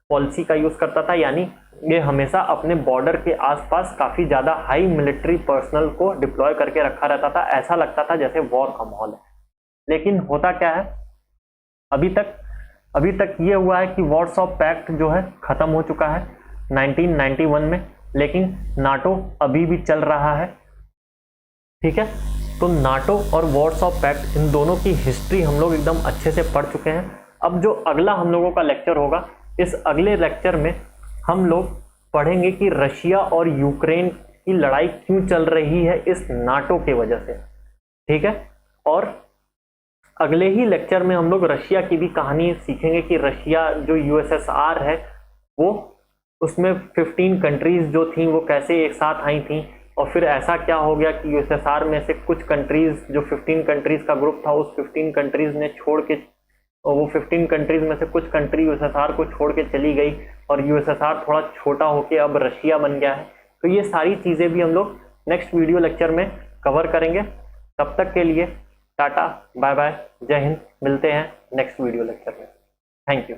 पॉलिसी का यूज करता था। यानी ये हमेशा अपने बॉर्डर के आसपास काफी ज्यादा हाई मिलिट्री पर्सनल को डिप्लॉय करके रखा रहता था। ऐसा लगता था जैसे वॉर का माहौल है। लेकिन होता क्या है, अभी तक ये हुआ है कि वॉर्सो पैक्ट जो है खत्म हो चुका है 1991 में, लेकिन नाटो अभी भी चल रहा है। ठीक है। तो नाटो और वॉर्सो पैक्ट, इन दोनों की हिस्ट्री हम लोग एकदम अच्छे से पढ़ चुके हैं। अब जो अगला हम लोगों का लेक्चर होगा, इस अगले लेक्चर में हम लोग पढ़ेंगे कि रशिया और यूक्रेन की लड़ाई क्यों चल रही है, इस नाटो के वजह से। ठीक है। और अगले ही लेक्चर में हम लोग रशिया की भी कहानी सीखेंगे कि रशिया जो यूएसएसआर है, वो उसमें 15 कंट्रीज जो थी वो कैसे एक साथ आई थी, और फिर ऐसा क्या हो गया कि यूएसएसआर में से कुछ कंट्रीज, जो 15 कंट्रीज का ग्रुप था, उस 15 कंट्रीज ने छोड़ के, और वो 15 कंट्रीज में से कुछ कंट्री यूएसएसआर को छोड़ के चली गई, और यूएसएसआर थोड़ा छोटा होके अब रशिया बन गया है। तो ये सारी चीज़ें भी हम लोग नेक्स्ट वीडियो लेक्चर में कवर करेंगे। तब तक के लिए टाटा, बाय बाय, जय हिंद। मिलते हैं नेक्स्ट वीडियो लेक्चर में। Thank you.